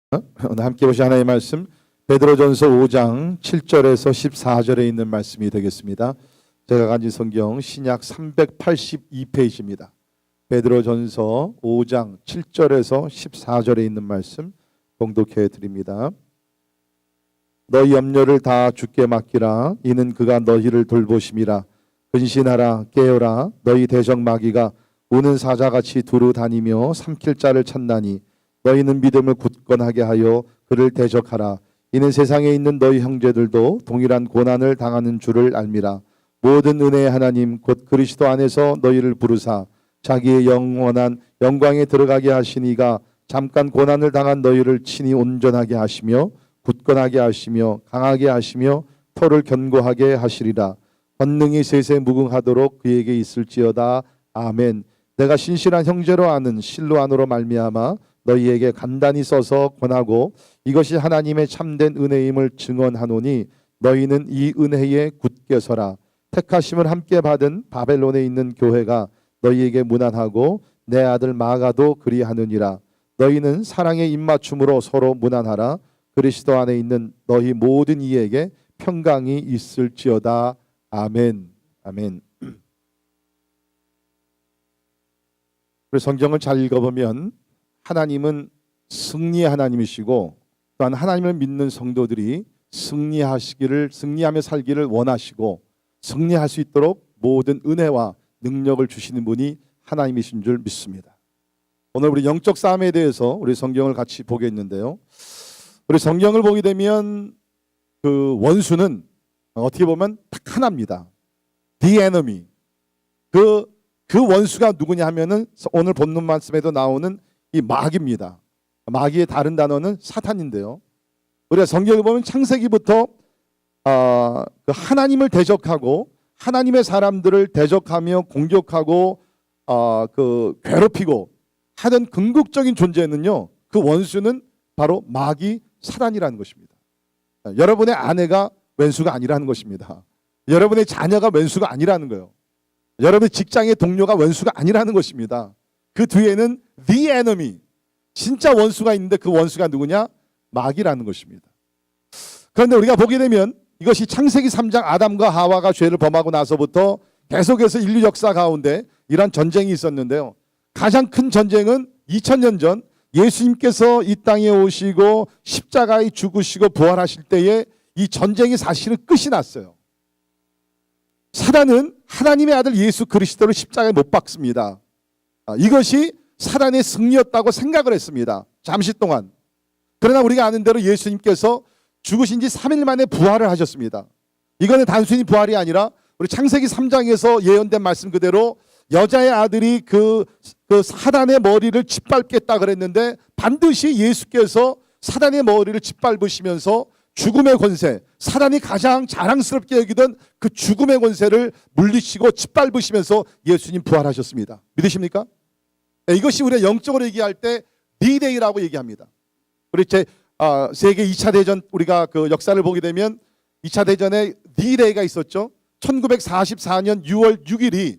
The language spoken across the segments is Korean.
오늘 함께 보실 하나님의 말씀 베드로전서 5장 7절에서 14절에 있는 말씀이 되겠습니다. 제가 가진 성경 신약 382페이지입니다. 베드로전서 5장 7절에서 14절에 있는 말씀 봉독해 드립니다. 너희 염려를 다 주께 맡기라. 이는 그가 너희를 돌보심이라. 근신하라 깨어라. 너희 대적 마귀가 우는 사자같이 두루 다니며 삼킬 자를 찾나니 너희는 믿음을 굳건하게 하여 그를 대적하라. 이는 세상에 있는 너희 형제들도 동일한 고난을 당하는 줄을 알미라. 모든 은혜의 하나님 곧 그리스도 안에서 너희를 부르사 자기의 영원한 영광에 들어가게 하시니가 잠깐 고난을 당한 너희를 친히 온전하게 하시며 굳건하게 하시며 강하게 하시며 터를 견고하게 하시리라. 권능이 세세 무궁하도록 그에게 있을지어다. 아멘. 내가 신실한 형제로 아는 실로 안으로 말미암아 너희에게 간단히 써서 권하고 이것이 하나님의 참된 은혜임을 증언하노니 너희는 이 은혜에 굳게 서라. 택하심을 함께 받은 바벨론에 있는 교회가 너희에게 무난하고 내 아들 마가도 그리하느니라. 너희는 사랑의 입맞춤으로 서로 무난하라. 그리스도 안에 있는 너희 모든 이에게 평강이 있을지어다. 아멘. 아멘. 그래서 성경을 잘 읽어보면 하나님은 승리의 하나님이시고 또한 하나님을 믿는 성도들이 승리하며 살기를 원하시고 승리할 수 있도록 모든 은혜와 능력을 주시는 분이 하나님이신 줄 믿습니다. 오늘 우리 영적 싸움에 대해서 우리 성경을 같이 보겠는데요. 우리 성경을 보게 되면 그 원수는 어떻게 보면 딱 하나입니다. The enemy. 그 원수가 누구냐 하면은 오늘 본문 말씀에도 나오는 이 마귀입니다. 마귀의 다른 단어는 사탄인데요. 우리가 성경을 보면 창세기부터 그 하나님을 대적하고 하나님의 사람들을 대적하며 공격하고 그 괴롭히고 하는 궁극적인 존재는요. 그 원수는 바로 마귀 사탄이라는 것입니다. 여러분의 아내가 왼수가 아니라는 것입니다. 여러분의 자녀가 왼수가 아니라는 거예요. 여러분의 직장의 동료가 왼수가 아니라는 것입니다. 그 뒤에는 the enemy, 진짜 원수가 있는데 그 원수가 누구냐? 마귀라는 것입니다. 그런데 우리가 보게 되면 이것이 창세기 3장 아담과 하와가 죄를 범하고 나서부터 계속해서 인류 역사 가운데 이런 전쟁이 있었는데요. 가장 큰 전쟁은 2000년 전 예수님께서 이 땅에 오시고 십자가에 죽으시고 부활하실 때에 이 전쟁이 사실은 끝이 났어요. 사단은 하나님의 아들 예수 그리스도를 십자가에 못 박습니다. 이것이 사단의 승리였다고 생각을 했습니다. 잠시 동안. 그러나 우리가 아는 대로 예수님께서 죽으신 지 3일 만에 부활을 하셨습니다. 이거는 단순히 부활이 아니라 우리 창세기 3장에서 예언된 말씀 그대로 여자의 아들이 그 사단의 머리를 짓밟겠다 그랬는데 반드시 예수께서 사단의 머리를 짓밟으시면서 죽음의 권세, 사단이 가장 자랑스럽게 여기던 그 죽음의 권세를 물리치고 짓밟으시면서 예수님 부활하셨습니다. 믿으십니까? 네, 이것이 우리가 영적으로 얘기할 때 D-Day라고 얘기합니다. 우리 세계 2차 대전 우리가 그 역사를 보게 되면 2차 대전에 D-Day가 있었죠. 1944년 6월 6일이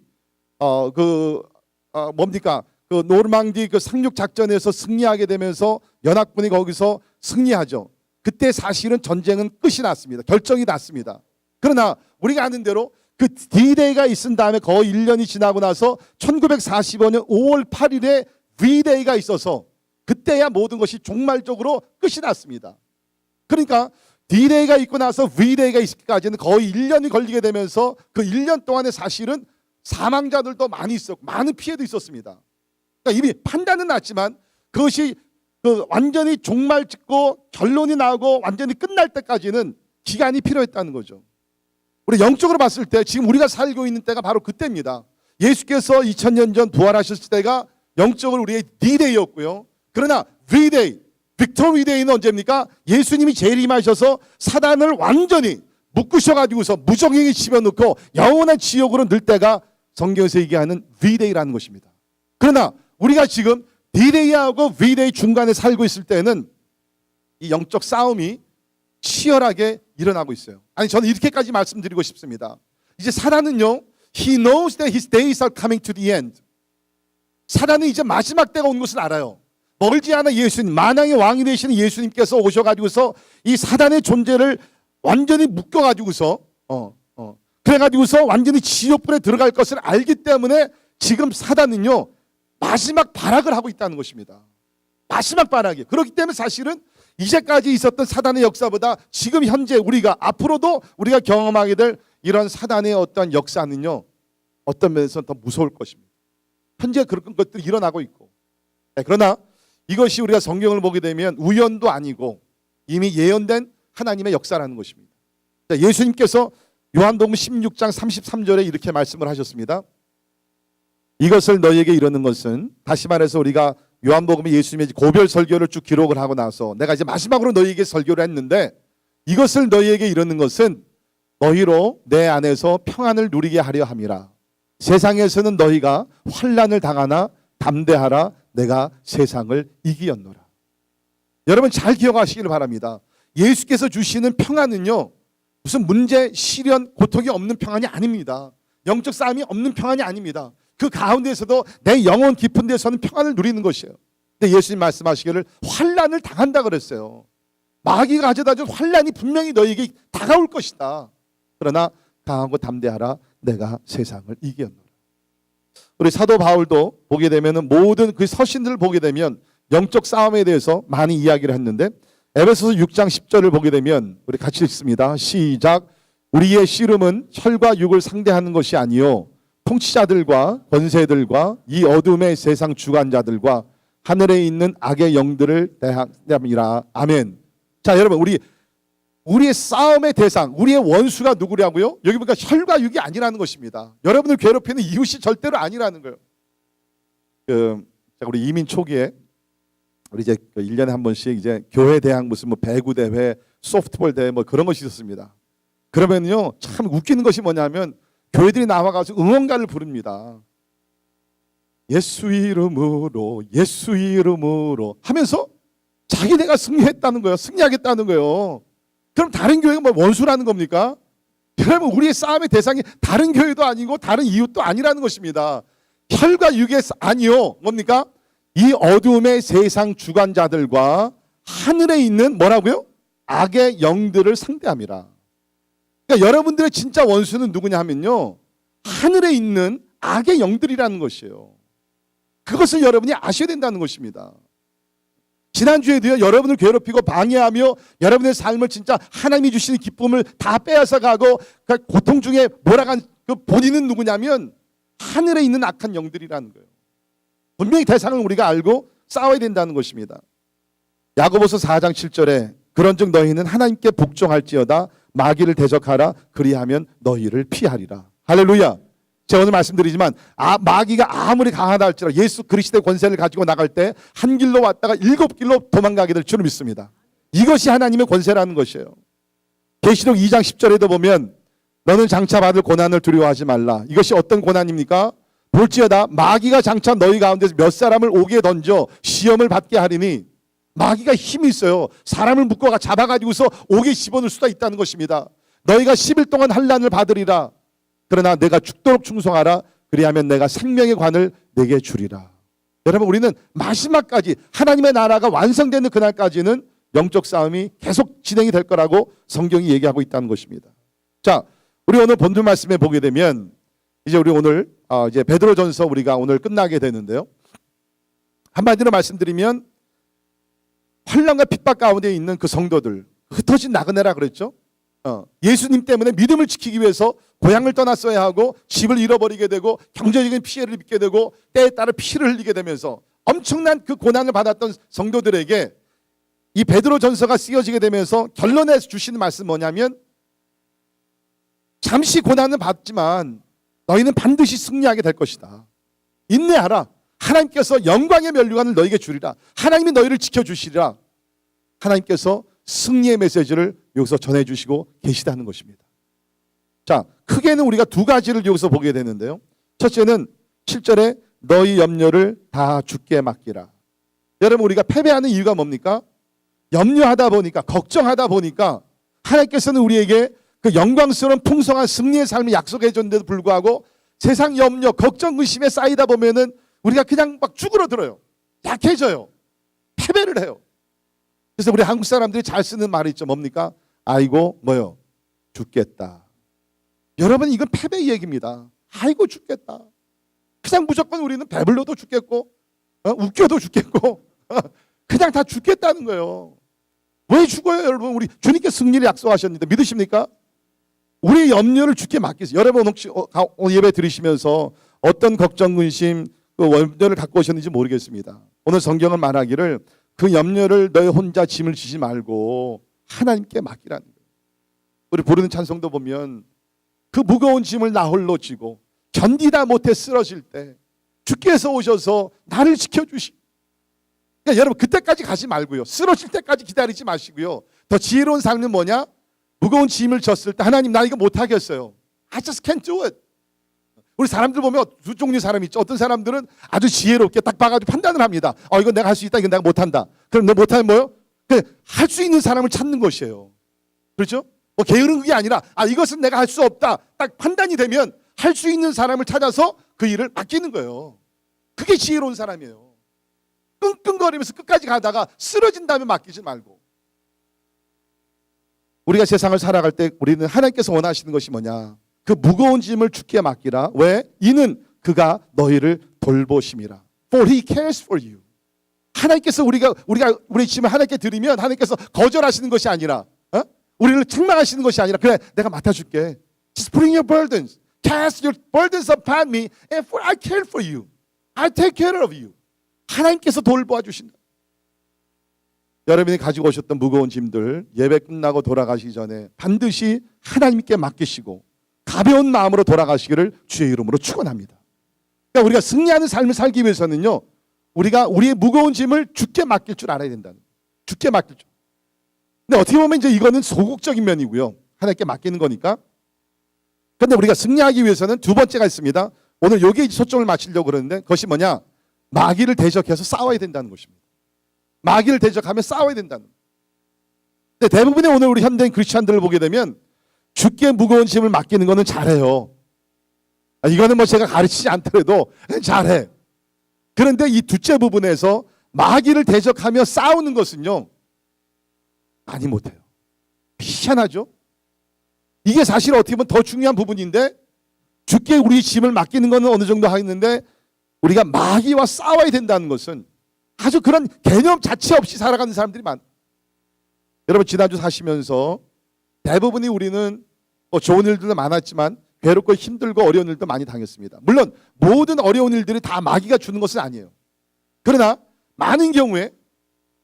뭡니까? 그 노르망디 그 상륙 작전에서 승리하게 되면서 연합군이 거기서 승리하죠. 그때 사실은 전쟁은 끝이 났습니다. 결정이 났습니다. 그러나 우리가 아는 대로 그 D-Day가 있은 다음에 거의 1년이 지나고 나서 1945년 5월 8일에 V-Day가 있어서 그때야 모든 것이 종말적으로 끝이 났습니다. 그러니까 D-Day가 있고 나서 V-Day가 있기까지는 거의 1년이 걸리게 되면서 그 1년 동안에 사실은 사망자들도 많이 있었고 많은 피해도 있었습니다. 그러니까 이미 판단은 났지만 그것이 완전히 종말 짓고 결론이 나고 완전히 끝날 때까지는 기간이 필요했다는 거죠. 우리 영적으로 봤을 때 지금 우리가 살고 있는 때가 바로 그때입니다. 예수께서 2000년 전 부활하셨을 때가 영적으로 우리의 D-Day였고요. 그러나 V-Day, 빅토리 데이는 언제입니까? 예수님이 재림하셔서 사단을 완전히 묶으셔가지고서 무정행에 집어넣고 영원한 지옥으로 넣을 때가 성경에서 얘기하는 V-Day라는 것입니다. 그러나 우리가 지금 D-Day하고 V-Day 중간에 살고 있을 때는 이 영적 싸움이 치열하게 일어나고 있어요. 아니 저는 이렇게까지 말씀드리고 싶습니다. 이제 사단은요, He knows that his days are coming to the end. 사단은 이제 마지막 때가 온 것을 알아요. 멀지 않아 예수님, 만왕의 왕이 되시는 예수님께서 오셔가지고서 이 사단의 존재를 완전히 묶어가지고서 그래가지고서 완전히 지옥불에 들어갈 것을 알기 때문에 지금 사단은요 마지막 발악을 하고 있다는 것입니다. 마지막 발악이에요. 그렇기 때문에 사실은 이제까지 있었던 사단의 역사보다 지금 현재 우리가 앞으로도 우리가 경험하게 될 이런 사단의 어떤 역사는요 어떤 면에서는 더 무서울 것입니다. 현재 그런 것들이 일어나고 있고, 그러나 이것이 우리가 성경을 보게 되면 우연도 아니고 이미 예언된 하나님의 역사라는 것입니다. 예수님께서 요한복음 16장 33절에 이렇게 말씀을 하셨습니다. 이것을 너희에게 이르는 것은, 다시 말해서 우리가 요한복음에 예수님의 고별 설교를 쭉 기록을 하고 나서 내가 이제 마지막으로 너희에게 설교를 했는데, 이것을 너희에게 이르는 것은 너희로 내 안에서 평안을 누리게 하려 함이라. 세상에서는 너희가 환난을 당하나 담대하라, 내가 세상을 이기었노라. 여러분 잘 기억하시기를 바랍니다. 예수께서 주시는 평안은요 무슨 문제, 시련, 고통이 없는 평안이 아닙니다. 영적 싸움이 없는 평안이 아닙니다. 그 가운데서도 내 영혼 깊은 데서는 평안을 누리는 것이에요. 근데 예수님 말씀하시기를 환난을 당한다 그랬어요. 마귀가 가져다 준 환난이 분명히 너희에게 다가올 것이다. 그러나 강하고 담대하라, 내가 세상을 이기었노라. 우리 사도 바울도 보게 되면 모든 그 서신들을 보게 되면 영적 싸움에 대해서 많이 이야기를 했는데, 에베소서 6장 10절을 보게 되면 우리 같이 읽습니다. 시작. 우리의 씨름은 혈과 육을 상대하는 것이 아니요 통치자들과 권세들과 이 어둠의 세상 주관자들과 하늘에 있는 악의 영들을 대함이라. 아멘. 자, 여러분 우리의 싸움의 대상, 우리의 원수가 누구냐고요? 여기 보니까 혈과 육이 아니라는 것입니다. 여러분을 괴롭히는 이웃이 절대로 아니라는 거예요. 우리 이민 초기에 우리 이제 1년에 한 번씩 이제 교회 대항 무슨 뭐 배구 대회, 소프트볼 대회 뭐 그런 것이 있었습니다. 그러면요 참 웃기는 것이 뭐냐면 교회들이 나와가서 응원가를 부릅니다. 예수 이름으로, 예수 이름으로 하면서 자기네가 승리했다는 거예요. 승리하겠다는 거예요. 그럼 다른 교회가 뭐 원수라는 겁니까? 여러분 우리의 싸움의 대상이 다른 교회도 아니고 다른 이웃도 아니라는 것입니다. 혈과 육의 아니요 뭡니까? 이 어두움의 세상 주관자들과 하늘에 있는 뭐라고요? 악의 영들을 상대함이라. 그러니까 여러분들의 진짜 원수는 누구냐 하면요 하늘에 있는 악의 영들이라는 것이에요. 그것을 여러분이 아셔야 된다는 것입니다. 지난주에도요 여러분을 괴롭히고 방해하며 여러분의 삶을 진짜 하나님이 주시는 기쁨을 다 빼앗아 가고 그 고통 중에 몰아간 그 본인은 누구냐면 하늘에 있는 악한 영들이라는 거예요. 분명히 대상을 우리가 알고 싸워야 된다는 것입니다. 야고보서 4장 7절에 그런즉 너희는 하나님께 복종할지어다 마귀를 대적하라 그리하면 너희를 피하리라. 할렐루야. 제가 오늘 말씀드리지만 마귀가 아무리 강하다 할지라도 예수 그리스도의 권세를 가지고 나갈 때 한 길로 왔다가 7길로 도망가게 될 줄 믿습니다. 이것이 하나님의 권세라는 것이에요. 계시록 2장 10절에도 보면 너는 장차 받을 고난을 두려워하지 말라. 이것이 어떤 고난입니까? 볼지어다 마귀가 장차 너희 가운데서 몇 사람을 옥에 던져 시험을 받게 하리니, 마귀가 힘이 있어요. 사람을 묶어가 잡아가지고서 옥에 집어넣을 수가 있다는 것입니다. 너희가 10일 동안 환난을 받으리라. 그러나 내가 죽도록 충성하라. 그리하면 내가 생명의 관을 내게 주리라. 여러분 우리는 마지막까지 하나님의 나라가 완성되는 그날까지는 영적 싸움이 계속 진행이 될 거라고 성경이 얘기하고 있다는 것입니다. 자, 우리 오늘 본문 말씀에 보게 되면 이제 우리 오늘 이제 베드로전서 우리가 오늘 끝나게 되는데요. 한마디로 말씀드리면 환난과 핍박 가운데 있는 그 성도들, 흩어진 나그네라 그랬죠. 예수님 때문에 믿음을 지키기 위해서 고향을 떠났어야 하고 집을 잃어버리게 되고 경제적인 피해를 입게 되고 때에 따라 피를 흘리게 되면서 엄청난 그 고난을 받았던 성도들에게 이 베드로전서가 쓰여지게 되면서 결론에 주시는 말씀 뭐냐면 잠시 고난을 받지만 너희는 반드시 승리하게 될 것이다. 인내하라. 하나님께서 영광의 면류관을 너희에게 주리라. 하나님이 너희를 지켜주시리라. 하나님께서 승리의 메시지를 여기서 전해주시고 계시다는 것입니다. 자, 크게는 우리가 두 가지를 여기서 보게 되는데요. 첫째는 7절에 너희 염려를 다 주께 맡기라. 여러분 우리가 패배하는 이유가 뭡니까? 염려하다 보니까, 걱정하다 보니까 하나님께서는 우리에게 그 영광스러운 풍성한 승리의 삶을 약속해 줬는데도 불구하고 세상 염려, 걱정, 의심에 쌓이다 보면은 우리가 그냥 막 쭈그러들어요. 약해져요. 패배를 해요. 그래서 우리 한국 사람들이 잘 쓰는 말이 있죠. 뭡니까? 아이고 뭐요? 죽겠다. 여러분 이건 패배 얘기입니다. 아이고 죽겠다. 그냥 무조건 우리는 배불러도 죽겠고 웃겨도 죽겠고 그냥 다 죽겠다는 거예요. 왜 죽어요 여러분? 우리 주님께 승리를 약속하셨는데 믿으십니까? 우리의 염려를 주께 맡기세요. 여러분 혹시 오늘 예배 들으시면서 어떤 걱정, 근심, 그 염려를 갖고 오셨는지 모르겠습니다. 오늘 성경은 말하기를 그 염려를 너희 혼자 짐을 지지 말고 하나님께 맡기라는 거예요. 우리 부르는 찬송도 보면 그 무거운 짐을 나 홀로 지고 견디다 못해 쓰러질 때 주께서 오셔서 나를 지켜주시. 그러니까 여러분 그때까지 가지 말고요. 쓰러질 때까지 기다리지 마시고요. 더 지혜로운 삶은 뭐냐? 무거운 짐을 졌을 때 하나님 나 이거 못하겠어요. I just can't do it. 우리 사람들 보면 두 종류의 사람이 있죠. 어떤 사람들은 아주 지혜롭게 딱 봐가지고 판단을 합니다. 이건 내가 할 수 있다. 이건 내가 못한다. 그럼 내가 못하면 뭐요? 할 수 있는 사람을 찾는 것이에요. 그렇죠? 뭐 게으른 게 아니라 이것은 내가 할 수 없다. 딱 판단이 되면 할 수 있는 사람을 찾아서 그 일을 맡기는 거예요. 그게 지혜로운 사람이에요. 끙끙거리면서 끝까지 가다가 쓰러진 다음에 맡기지 말고. 우리가 세상을 살아갈 때 우리는 하나님께서 원하시는 것이 뭐냐? 그 무거운 짐을 주께 맡기라. 왜? 이는 그가 너희를 돌보심이라. For he cares for you. 하나님께서 우리가 우리 짐을 하나님께 드리면 하나님께서 거절하시는 것이 아니라 우리를 책망하시는 것이 아니라 그래 내가 맡아줄게. Just bring your burdens. Cast your burdens upon me and for I care for you. I take care of you. 하나님께서 돌보아 주신다. 여러분이 가지고 오셨던 무거운 짐들 예배 끝나고 돌아가시기 전에 반드시 하나님께 맡기시고 가벼운 마음으로 돌아가시기를 주의 이름으로 축원합니다. 그러니까 우리가 승리하는 삶을 살기 위해서는요. 우리가 우리의 무거운 짐을 주께 맡길 줄 알아야 된다는 거예요. 주께 맡길 줄. 근데 어떻게 보면 이제 이거는 소극적인 면이고요. 하나님께 맡기는 거니까. 그런데 우리가 승리하기 위해서는 두 번째가 있습니다. 오늘 여기에 초점을 맞추려고 그러는데 그것이 뭐냐? 마귀를 대적해서 싸워야 된다는 것입니다. 마귀를 대적하며 싸워야 된다는 거예요. 근데 대부분의 오늘 우리 현대인 크리스찬들을 보게 되면 주께 무거운 짐을 맡기는 거는 잘해요. 이거는 뭐 제가 가르치지 않더라도 잘해. 그런데 이 둘째 부분에서 마귀를 대적하며 싸우는 것은요. 많이 못해요. 희한하죠? 이게 사실 어떻게 보면 더 중요한 부분인데 주께 우리 짐을 맡기는 것은 어느 정도 하겠는데 우리가 마귀와 싸워야 된다는 것은 아주 그런 개념 자체 없이 살아가는 사람들이 많아요. 여러분 지난주 사시면서 대부분이 우리는 좋은 일들도 많았지만 괴롭고 힘들고 어려운 일도 많이 당했습니다. 물론 모든 어려운 일들이 다 마귀가 주는 것은 아니에요. 그러나 많은 경우에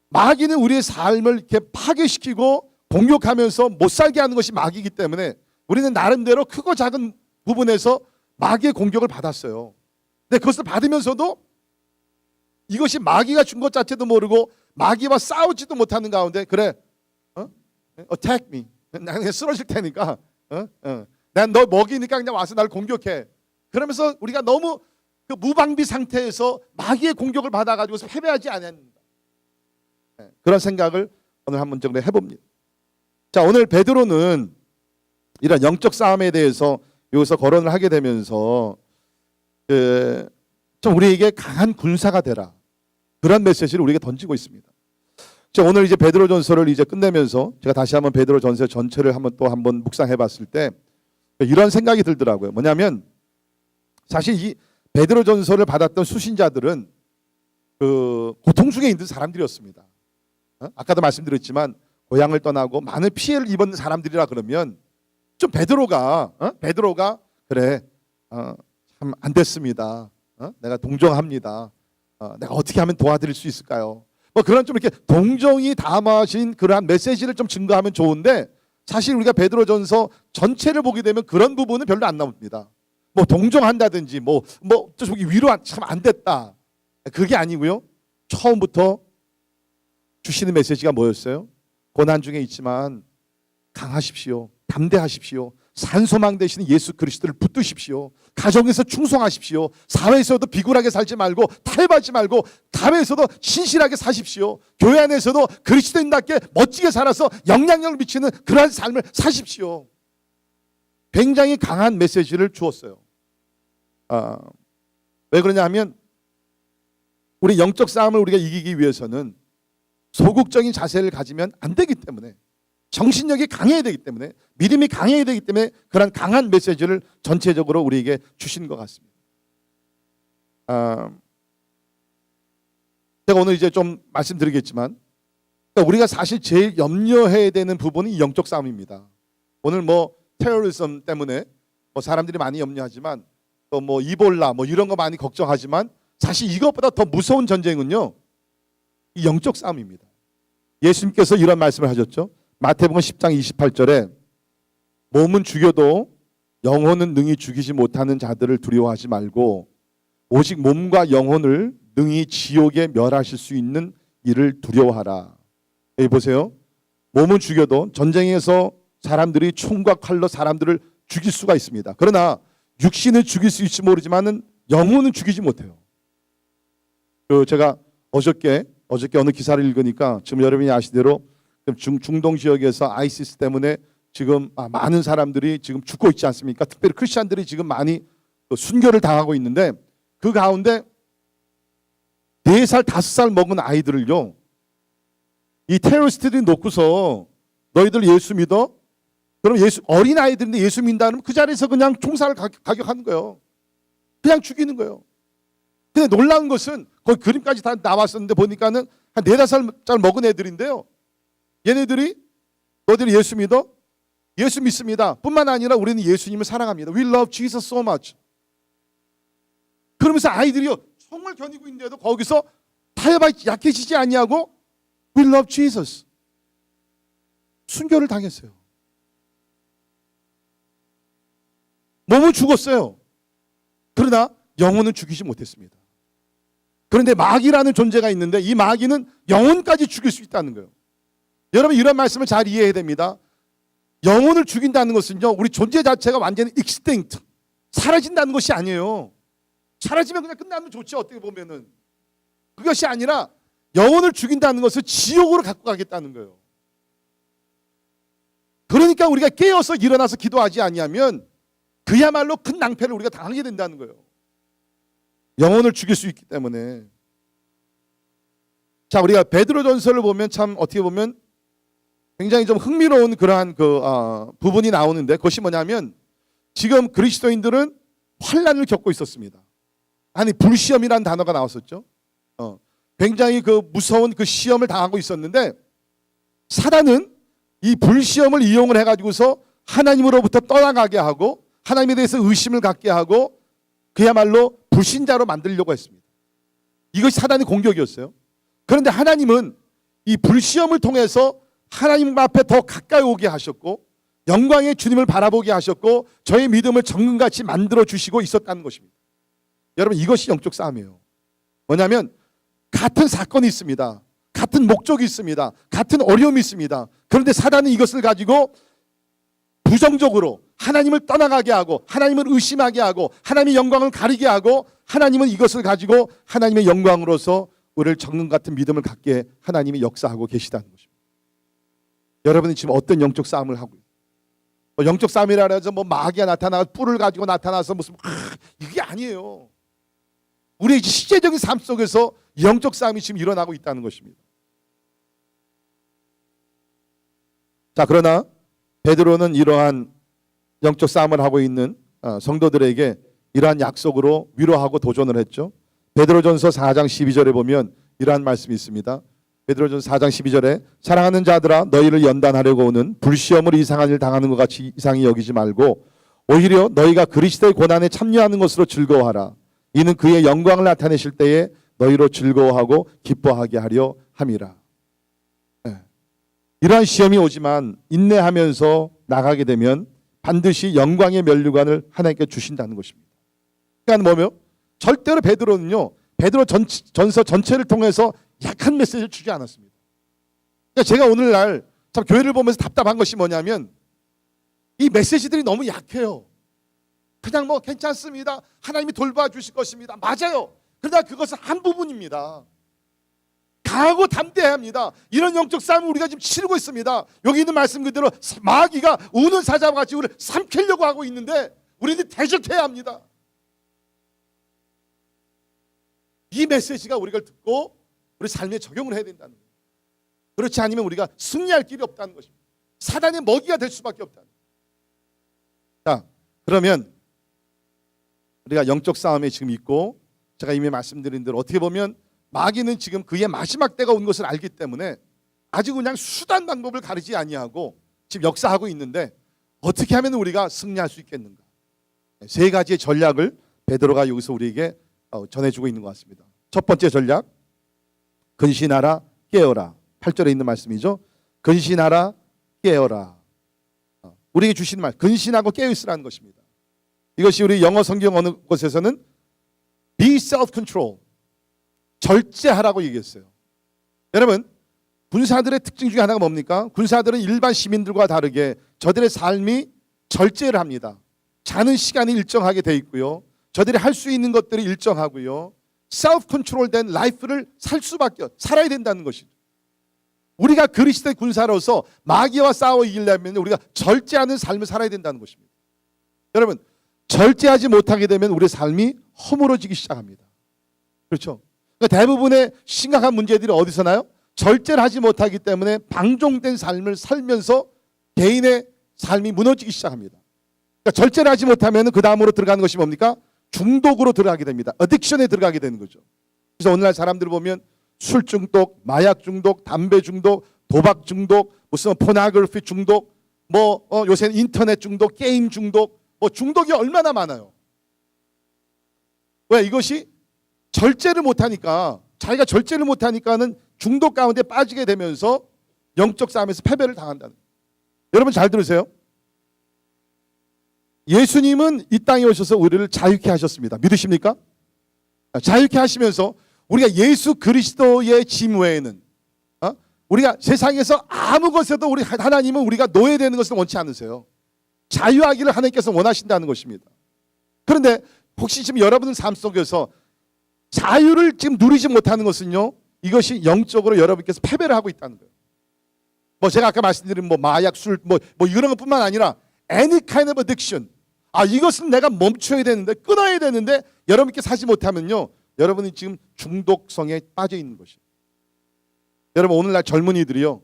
마귀는 우리의 삶을 이렇게 파괴시키고 공격하면서 못 살게 하는 것이 마귀이기 때문에 우리는 나름대로 크고 작은 부분에서 마귀의 공격을 받았어요. 근데 그것을 받으면서도 이것이 마귀가 준 것 자체도 모르고 마귀와 싸우지도 못하는 가운데 그래 attack me. 나 그냥 쓰러질 테니까 난 너 먹이니까 그냥 와서 나를 공격해. 그러면서 우리가 너무 그 무방비 상태에서 마귀의 공격을 받아가지고 패배하지 않았는가. 그런 생각을 오늘 한번 정리 해봅니다. 자, 오늘 베드로는 이런 영적 싸움에 대해서 여기서 거론을 하게 되면서 좀 우리에게 강한 군사가 되라. 그런 메시지를 우리에게 던지고 있습니다. 자, 오늘 이제 베드로전서를 이제 끝내면서 제가 다시 한번 베드로전서 전체를 한번 묵상해 봤을 때 이런 생각이 들더라고요. 뭐냐면 사실 이 베드로전서를 받았던 수신자들은 그 고통 중에 있는 사람들이었습니다. 아까도 말씀드렸지만 고향을 떠나고 많은 피해를 입은 사람들이라 그러면 좀 베드로가 그래 참 안 됐습니다. 내가 동정합니다. 내가 어떻게 하면 도와드릴 수 있을까요? 뭐 그런 좀 이렇게 동정이 담아진 그러한 메시지를 좀 증거하면 좋은데 사실 우리가 베드로전서 전체를 보게 되면 그런 부분은 별로 안 나옵니다. 뭐 동정한다든지 뭐 저기 위로 참 안 됐다. 그게 아니고요. 처음부터 주시는 메시지가 뭐였어요? 고난 중에 있지만 강하십시오. 담대하십시오. 산소망 되시는 예수 그리스도를 붙드십시오. 가정에서 충성하십시오. 사회에서도 비굴하게 살지 말고 타협하지 말고 가회에서도 신실하게 사십시오. 교회 안에서도 그리스도인답게 멋지게 살아서 영향력을 미치는 그러한 삶을 사십시오. 굉장히 강한 메시지를 주었어요. 왜 그러냐 하면 우리 영적 싸움을 우리가 이기기 위해서는 소극적인 자세를 가지면 안 되기 때문에, 정신력이 강해야 되기 때문에, 믿음이 강해야 되기 때문에 그런 강한 메시지를 전체적으로 우리에게 주신 것 같습니다. 제가 오늘 이제 좀 말씀드리겠지만, 그러니까 우리가 사실 제일 염려해야 되는 부분이 영적 싸움입니다. 오늘 뭐 테러리즘 때문에 뭐 사람들이 많이 염려하지만, 또 뭐 이볼라 뭐 이런 거 많이 걱정하지만, 사실 이것보다 더 무서운 전쟁은요, 이 영적 싸움입니다. 예수님께서 이런 말씀을 하셨죠. 마태복음 10장 28절에 몸은 죽여도 영혼은 능히 죽이지 못하는 자들을 두려워하지 말고 오직 몸과 영혼을 능히 지옥에 멸하실 수 있는 이를 두려워하라. 여기 보세요. 몸은 죽여도, 전쟁에서 사람들이 총과 칼로 사람들을 죽일 수가 있습니다. 그러나 육신을 죽일 수 있을지 모르지만은 영혼은 죽이지 못해요. 제가 어저께 어느 기사를 읽으니까, 지금 여러분이 아시대로 중동 지역에서 아이시스 때문에 지금 많은 사람들이 지금 죽고 있지 않습니까? 특별히 크리스찬들이 지금 많이 순교를 당하고 있는데, 그 가운데 4살, 5살 먹은 아이들을요, 이 테러리스트들이 놓고서 너희들 예수 믿어? 그럼 어린 아이들인데 예수 믿는다면 그 자리에서 그냥 총살을 가격하는 거예요. 그냥 죽이는 거예요. 근데 놀라운 것은 거기 그림까지 다 나왔었는데 보니까는 한 4-5살 먹은 애들인데요. 얘네들이 너희들이 예수 믿어? 예수 믿습니다. 뿐만 아니라 우리는 예수님을 사랑합니다. We love Jesus so much. 그러면서 아이들이요, 총을 겨누고 있는데도 거기서 타협하여 약해지지 아니하고 We love Jesus. 순교를 당했어요. 몸은 죽었어요. 그러나 영혼은 죽이지 못했습니다. 그런데 마귀라는 존재가 있는데, 이 마귀는 영혼까지 죽일 수 있다는 거예요. 여러분, 이런 말씀을 잘 이해해야 됩니다. 영혼을 죽인다는 것은요, 우리 존재 자체가 완전히 extinct, 사라진다는 것이 아니에요. 사라지면 그냥 끝나면 좋지, 어떻게 보면은. 그것이 아니라 영혼을 죽인다는 것을 지옥으로 갖고 가겠다는 거예요. 그러니까 우리가 깨어서 일어나서 기도하지 아니하면 그야말로 큰 낭패를 우리가 당하게 된다는 거예요. 영혼을 죽일 수 있기 때문에. 자, 우리가 베드로전서를 보면 참 어떻게 보면 굉장히 좀 흥미로운 그러한 부분이 나오는데, 그것이 뭐냐면 지금 그리스도인들은 환난을 겪고 있었습니다. 아니, 불시험이라는 단어가 나왔었죠. 굉장히 무서운 시험을 당하고 있었는데, 사단은 이 불시험을 이용을 해가지고서 하나님으로부터 떠나가게 하고 하나님에 대해서 의심을 갖게 하고 그야말로 불신자로 만들려고 했습니다. 이것이 사단의 공격이었어요. 그런데 하나님은 이 불시험을 통해서 하나님 앞에 더 가까이 오게 하셨고, 영광의 주님을 바라보게 하셨고, 저의 믿음을 정금같이 만들어 주시고 있었다는 것입니다. 여러분, 이것이 영적 싸움이에요. 뭐냐면 같은 사건이 있습니다. 같은 목적이 있습니다. 같은 어려움이 있습니다. 그런데 사단은 이것을 가지고 부정적으로 하나님을 떠나가게 하고 하나님을 의심하게 하고 하나님의 영광을 가리게 하고, 하나님은 이것을 가지고 하나님의 영광으로서 우리를 정금 같은 믿음을 갖게 하나님이 역사하고 계시다는 것입니다. 여러분이 지금 어떤 영적 싸움을 하고 있어요? 영적 싸움이라 해서 마귀가 나타나서 뿔을 가지고 나타나서 무슨 이게 아니에요. 우리의 실제적인 삶 속에서 영적 싸움이 지금 일어나고 있다는 것입니다. 자, 그러나 베드로는 이러한 영적 싸움을 하고 있는 성도들에게 이러한 약속으로 위로하고 도전을 했죠. 베드로전서 4장 12절에 보면 이러한 말씀이 있습니다. 베드로전서 4장 12절에 사랑하는 자들아, 너희를 연단하려고 오는 불시험을 이상한 일 당하는 것 같이 이상히 여기지 말고 오히려 너희가 그리스도의 고난에 참여하는 것으로 즐거워하라. 이는 그의 영광을 나타내실 때에 너희로 즐거워하고 기뻐하게 하려 함이라. 이러한 시험이 오지만 인내하면서 나가게 되면 반드시 영광의 면류관을 하나님께 주신다는 것입니다. 그러니까 뭐며? 절대로 베드로는요, 베드로 전서 전체를 통해서 약한 메시지를 주지 않았습니다. 그러니까 제가 오늘날 참 교회를 보면서 답답한 것이 뭐냐면 이 메시지들이 너무 약해요. 그냥 괜찮습니다. 하나님이 돌봐주실 것입니다. 맞아요. 그러나 그것은 한 부분입니다. 강하고 담대해야 합니다. 이런 영적 싸움을 우리가 지금 치르고 있습니다. 여기 있는 말씀 그대로 마귀가 우는 사자와 같이 우리를 삼키려고 하고 있는데 우리는 대적해야 합니다. 이 메시지가 우리가 듣고 우리 삶에 적용을 해야 된다는 거예요. 그렇지 않으면 우리가 승리할 길이 없다는 것입니다. 사단의 먹이가 될 수밖에 없다는 거예요. 자, 그러면 우리가 영적 싸움에 지금 있고, 제가 이미 말씀드린 대로 어떻게 보면 마귀는 지금 그의 마지막 때가 온 것을 알기 때문에 아주 그냥 수단 방법을 가리지 아니하고 지금 역사하고 있는데, 어떻게 하면 우리가 승리할 수 있겠는가? 세 가지의 전략을 베드로가 여기서 우리에게 전해주고 있는 것 같습니다. 첫 번째 전략, 근신하라 깨어라. 8절에 있는 말씀이죠. 근신하라 깨어라. 우리에게 주시는 말, 근신하고 깨어있으라는 것입니다. 이것이 우리 영어 성경 어느 곳에서는 be self-control, 절제하라고 얘기했어요. 여러분, 군사들의 특징 중에 하나가 뭡니까? 군사들은 일반 시민들과 다르게 저들의 삶이 절제를 합니다. 자는 시간이 일정하게 돼 있고요. 저들이 할 수 있는 것들이 일정하고요. self-control 된 라이프를 살아야 된다는 것이죠. 우리가 그리스도의 군사로서 마귀와 싸워 이기려면 우리가 절제하는 삶을 살아야 된다는 것입니다. 여러분, 절제하지 못하게 되면 우리의 삶이 허물어지기 시작합니다. 그렇죠? 그러니까 대부분의 심각한 문제들이 어디서 나요? 절제를 하지 못하기 때문에 방종된 삶을 살면서 개인의 삶이 무너지기 시작합니다. 그러니까 절제를 하지 못하면 그 다음으로 들어가는 것이 뭡니까? 중독으로 들어가게 됩니다. 어딕션에 들어가게 되는 거죠. 그래서 오늘날 사람들을 보면 술 중독, 마약 중독, 담배 중독, 도박 중독, 무슨 포나그래피 중독, 요새는 인터넷 중독, 게임 중독, 중독이 얼마나 많아요. 왜? 이것이 절제를 못하니까, 자기가 절제를 못하니까는 중독 가운데 빠지게 되면서 영적 싸움에서 패배를 당한다는 거예요. 여러분 잘 들으세요. 예수님은 이 땅에 오셔서 우리를 자유케 하셨습니다. 믿으십니까? 자유케 하시면서 우리가 예수 그리스도의 짐 외에는 우리가 세상에서 아무 것에도 우리 하나님은 우리가 노예되는 것을 원치 않으세요. 자유하기를 하나님께서 원하신다는 것입니다. 그런데 혹시 지금 여러분의 삶 속에서 자유를 지금 누리지 못하는 것은요, 이것이 영적으로 여러분께서 패배를 하고 있다는 거예요. 제가 아까 말씀드린 마약, 술, 이런 것뿐만 아니라 any kind of addiction. 이것은 내가 멈춰야 되는데, 끊어야 되는데 여러분께서 하지 못하면요, 여러분이 지금 중독성에 빠져 있는 것이에요. 여러분, 오늘날 젊은이들이요,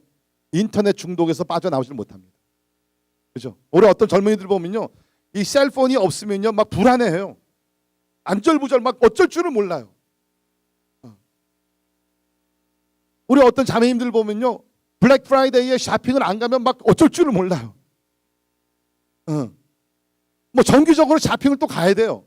인터넷 중독에서 빠져나오지 못합니다. 그렇죠? 우리 어떤 젊은이들 보면요, 이 셀폰이 없으면요 막 불안해해요. 안절부절 막 어쩔 줄을 몰라요. 우리 어떤 자매님들 보면요, 블랙 프라이데이에 쇼핑을 안 가면 막 어쩔 줄을 몰라요. 정기적으로 쇼핑을 또 가야 돼요.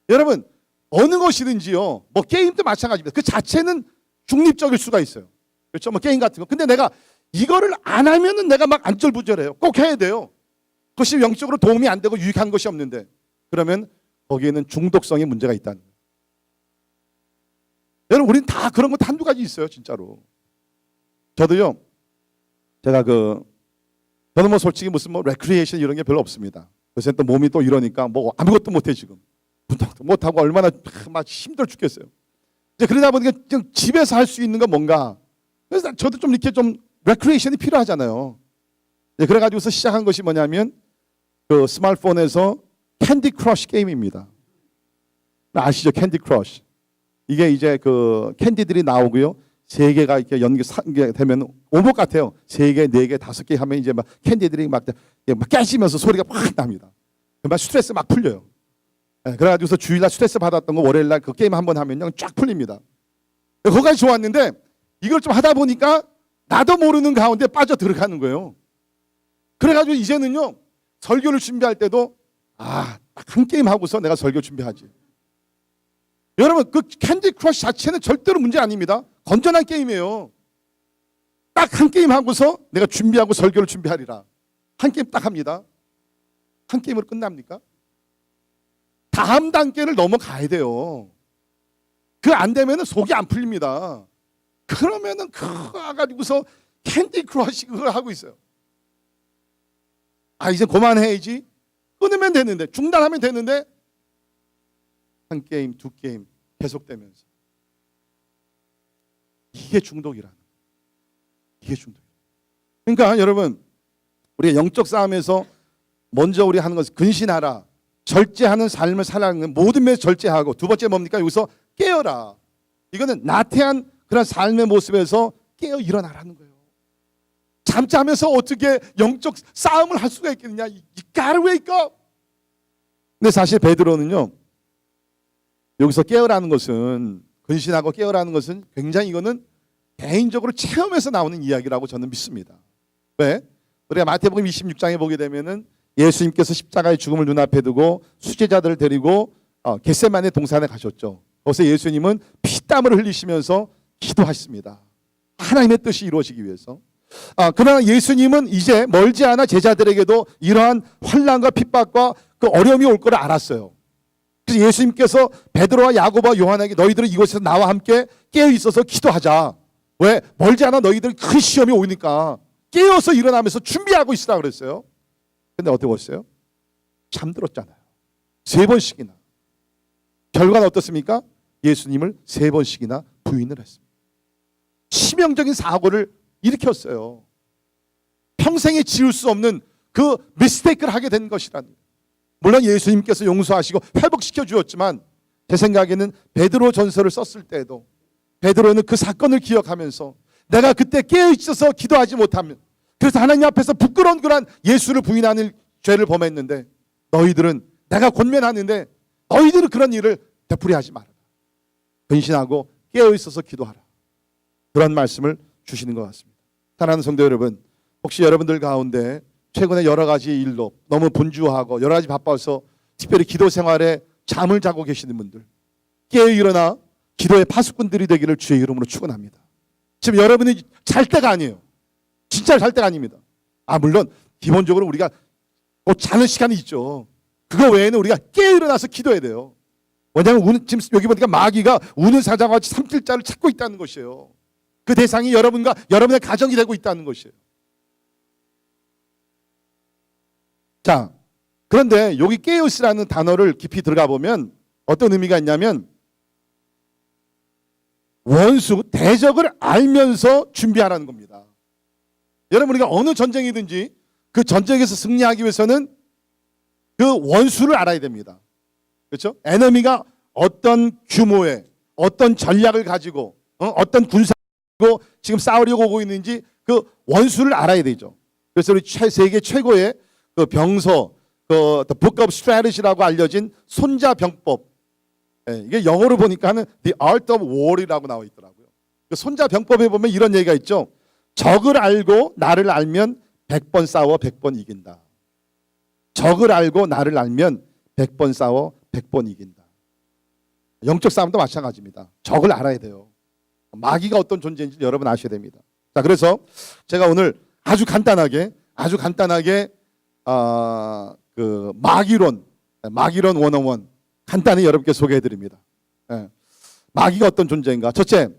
여러분, 어느 것이든지요, 게임도 마찬가지입니다. 그 자체는 중립적일 수가 있어요. 그렇죠? 게임 같은 거. 근데 내가 이거를 안 하면은 내가 막 안절부절해요. 꼭 해야 돼요. 그것이 영적으로 도움이 안 되고 유익한 것이 없는데, 그러면 거기에는 중독성의 문제가 있다는 거예요. 여러분, 우리는 다 그런 것 한두 가지 있어요, 진짜로. 저도요, 제가 저는 솔직히 무슨 레크리에이션 이런 게 별로 없습니다. 그래서 또 몸이 또 이러니까 아무것도 못해 지금. 운동도 못하고 얼마나 막 힘들어 죽겠어요. 이제 그러다 보니까 집에서 할 수 있는 건 뭔가. 그래서 저도 좀 이렇게 좀 레크리에이션이 필요하잖아요. 그래가지고서 시작한 것이 뭐냐면 스마트폰에서 캔디 크러쉬 게임입니다. 아시죠? 캔디 크러쉬. 이게 이제 캔디들이 나오고요. 3개가 이렇게 연계되면 오목 같아요. 3개, 4개, 5개 하면 이제 막 캔디들이 막 깨지면서 소리가 확 납니다. 막 스트레스 막 풀려요. 그래가지고서 주일날 스트레스 받았던 거 월요일날 그 게임 한번 하면요 쫙 풀립니다. 거기까지 좋았는데 이걸 좀 하다 보니까 나도 모르는 가운데 빠져 들어가는 거예요. 그래가지고 이제는요 설교를 준비할 때도 딱 한 게임 하고서 내가 설교 준비하지. 여러분, 그 캔디 크러쉬 자체는 절대로 문제 아닙니다. 건전한 게임이에요. 딱 한 게임 하고서 내가 준비하고 설교를 준비하리라. 한 게임 딱 합니다. 한 게임으로 끝납니까? 다음 단계를 넘어가야 돼요. 그 안 되면은 속이 안 풀립니다. 그러면은 그거 가지고서 캔디 크러쉬 그걸 하고 있어요. 이제 그만해야지. 끊으면 되는데, 중단하면 되는데, 한 게임, 2게임 계속되면서. 이게 중독이라는 거예요. 이게 중독이에요. 그러니까 여러분, 우리가 영적 싸움에서 먼저 우리 하는 것은 근신하라. 절제하는 삶을 살아가는 모든 면에서 절제하고, 두 번째 뭡니까? 여기서 깨어라. 이거는 나태한 그런 삶의 모습에서 깨어 일어나라는 거예요. 잠자면서 어떻게 영적 싸움을 할 수가 있겠느냐. You gotta wake up. 근데 사실 베드로는요, 여기서 깨어라는 것은, 근신하고 깨어라는 것은 굉장히 이거는 개인적으로 체험에서 나오는 이야기라고 저는 믿습니다. 왜? 우리가 마태복음 26장에 보게 되면은 예수님께서 십자가의 죽음을 눈앞에 두고 수제자들을 데리고 겟세마네 동산에 가셨죠. 거기서 예수님은 피땀을 흘리시면서 기도하십니다. 하나님의 뜻이 이루어지기 위해서. 그러나 예수님은 이제 멀지 않아 제자들에게도 이러한 환난과 핍박과 그 어려움이 올 거를 알았어요. 그래서 예수님께서 베드로와 야고보와 요한에게 너희들은 이곳에서 나와 함께 깨어 있어서 기도하자. 왜? 멀지 않아 너희들은 큰 시험이 오니까 깨어서 일어나면서 준비하고 있으라 그랬어요. 근데 어떻게 보셨어요? 잠들었잖아요. 3번씩이나. 결과는 어떻습니까? 예수님을 3번씩이나 부인을 했습니다. 치명적인 사고를 일으켰어요. 평생에 지울 수 없는 그 미스테이크를 하게 된 것이라는. 물론 예수님께서 용서하시고 회복시켜 주었지만 제 생각에는 베드로 전서를 썼을 때에도 베드로는 그 사건을 기억하면서 내가 그때 깨어 있어서 기도하지 못하면, 그래서 하나님 앞에서 부끄러운 그런 예수를 부인하는 죄를 범했는데 너희들은, 내가 권면하는데 너희들은 그런 일을 되풀이하지 말아라. 근신하고 깨어 있어서 기도하라. 그런 말씀을 주시는 것 같습니다. 사랑하는 성도 여러분, 혹시 여러분들 가운데 최근에 여러 가지 일로 너무 분주하고 여러 가지 바빠서 특별히 기도 생활에 잠을 자고 계시는 분들, 깨어 일어나 기도의 파수꾼들이 되기를 주의 이름으로 축원합니다. 지금 여러분이 잘 때가 아니에요. 진짜 잘 때가 아닙니다. 물론 기본적으로 우리가 자는 시간이 있죠. 그거 외에는 우리가 깨어 일어나서 기도해야 돼요. 왜냐하면 지금 여기 보니까 마귀가 우는 사자와 같이 삼킬 자를 찾고 있다는 것이에요. 그 대상이 여러분과 여러분의 가정이 되고 있다는 것이에요. 자, 그런데 여기 깨어있으라는 단어를 깊이 들어가 보면 어떤 의미가 있냐면 원수, 대적을 알면서 준비하라는 겁니다. 여러분, 우리가 어느 전쟁이든지 그 전쟁에서 승리하기 위해서는 그 원수를 알아야 됩니다. 그렇죠? 에너미가 어떤 규모의 어떤 전략을 가지고 어떤 군사를 가지고 지금 싸우려고 오고 있는지 그 원수를 알아야 되죠. 그래서 우리 세계 최고의 그 병서, 그 Book of Strategy라고 알려진 손자병법, 이게 영어로 보니까는 The Art of War이라고 나와 있더라고요. 그 손자병법에 보면 이런 얘기가 있죠. 적을 알고 나를 알면 100번 싸워 100번 이긴다. 적을 알고 나를 알면 100번 싸워 100번 이긴다. 영적 싸움도 마찬가지입니다. 적을 알아야 돼요. 마귀가 어떤 존재인지 여러분 아셔야 됩니다. 자, 그래서 제가 오늘 아주 간단하게 그 마귀론 101 간단히 여러분께 소개해 드립니다. 마귀가 어떤 존재인가? 첫째,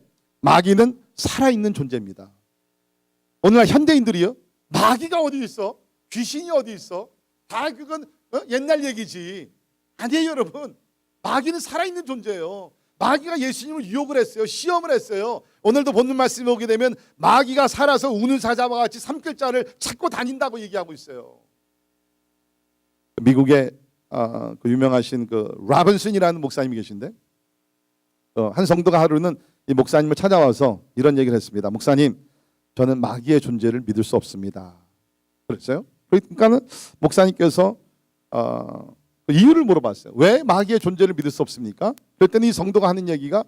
마귀는 살아있는 존재입니다. 오늘날 현대인들이요, 마귀가 어디 있어? 귀신이 어디 있어? 다 그건 옛날 얘기지. 아니에요, 여러분. 마귀는 살아있는 존재예요. 마귀가 예수님을 유혹을 했어요. 시험을 했어요. 오늘도 본문 말씀에 오게 되면 마귀가 살아서 우는 사자와 같이 삼킬 자를 찾고 다닌다고 얘기하고 있어요. 미국의 그 유명하신 그 라벤슨이라는 목사님이 계신데, 한 성도가 하루는 이 목사님을 찾아와서 이런 얘기를 했습니다. 목사님, 저는 마귀의 존재를 믿을 수 없습니다. 그랬어요. 그러니까는 목사님께서 그 이유를 물어봤어요. 왜 마귀의 존재를 믿을 수 없습니까? 그랬더니 이 성도가 하는 얘기가,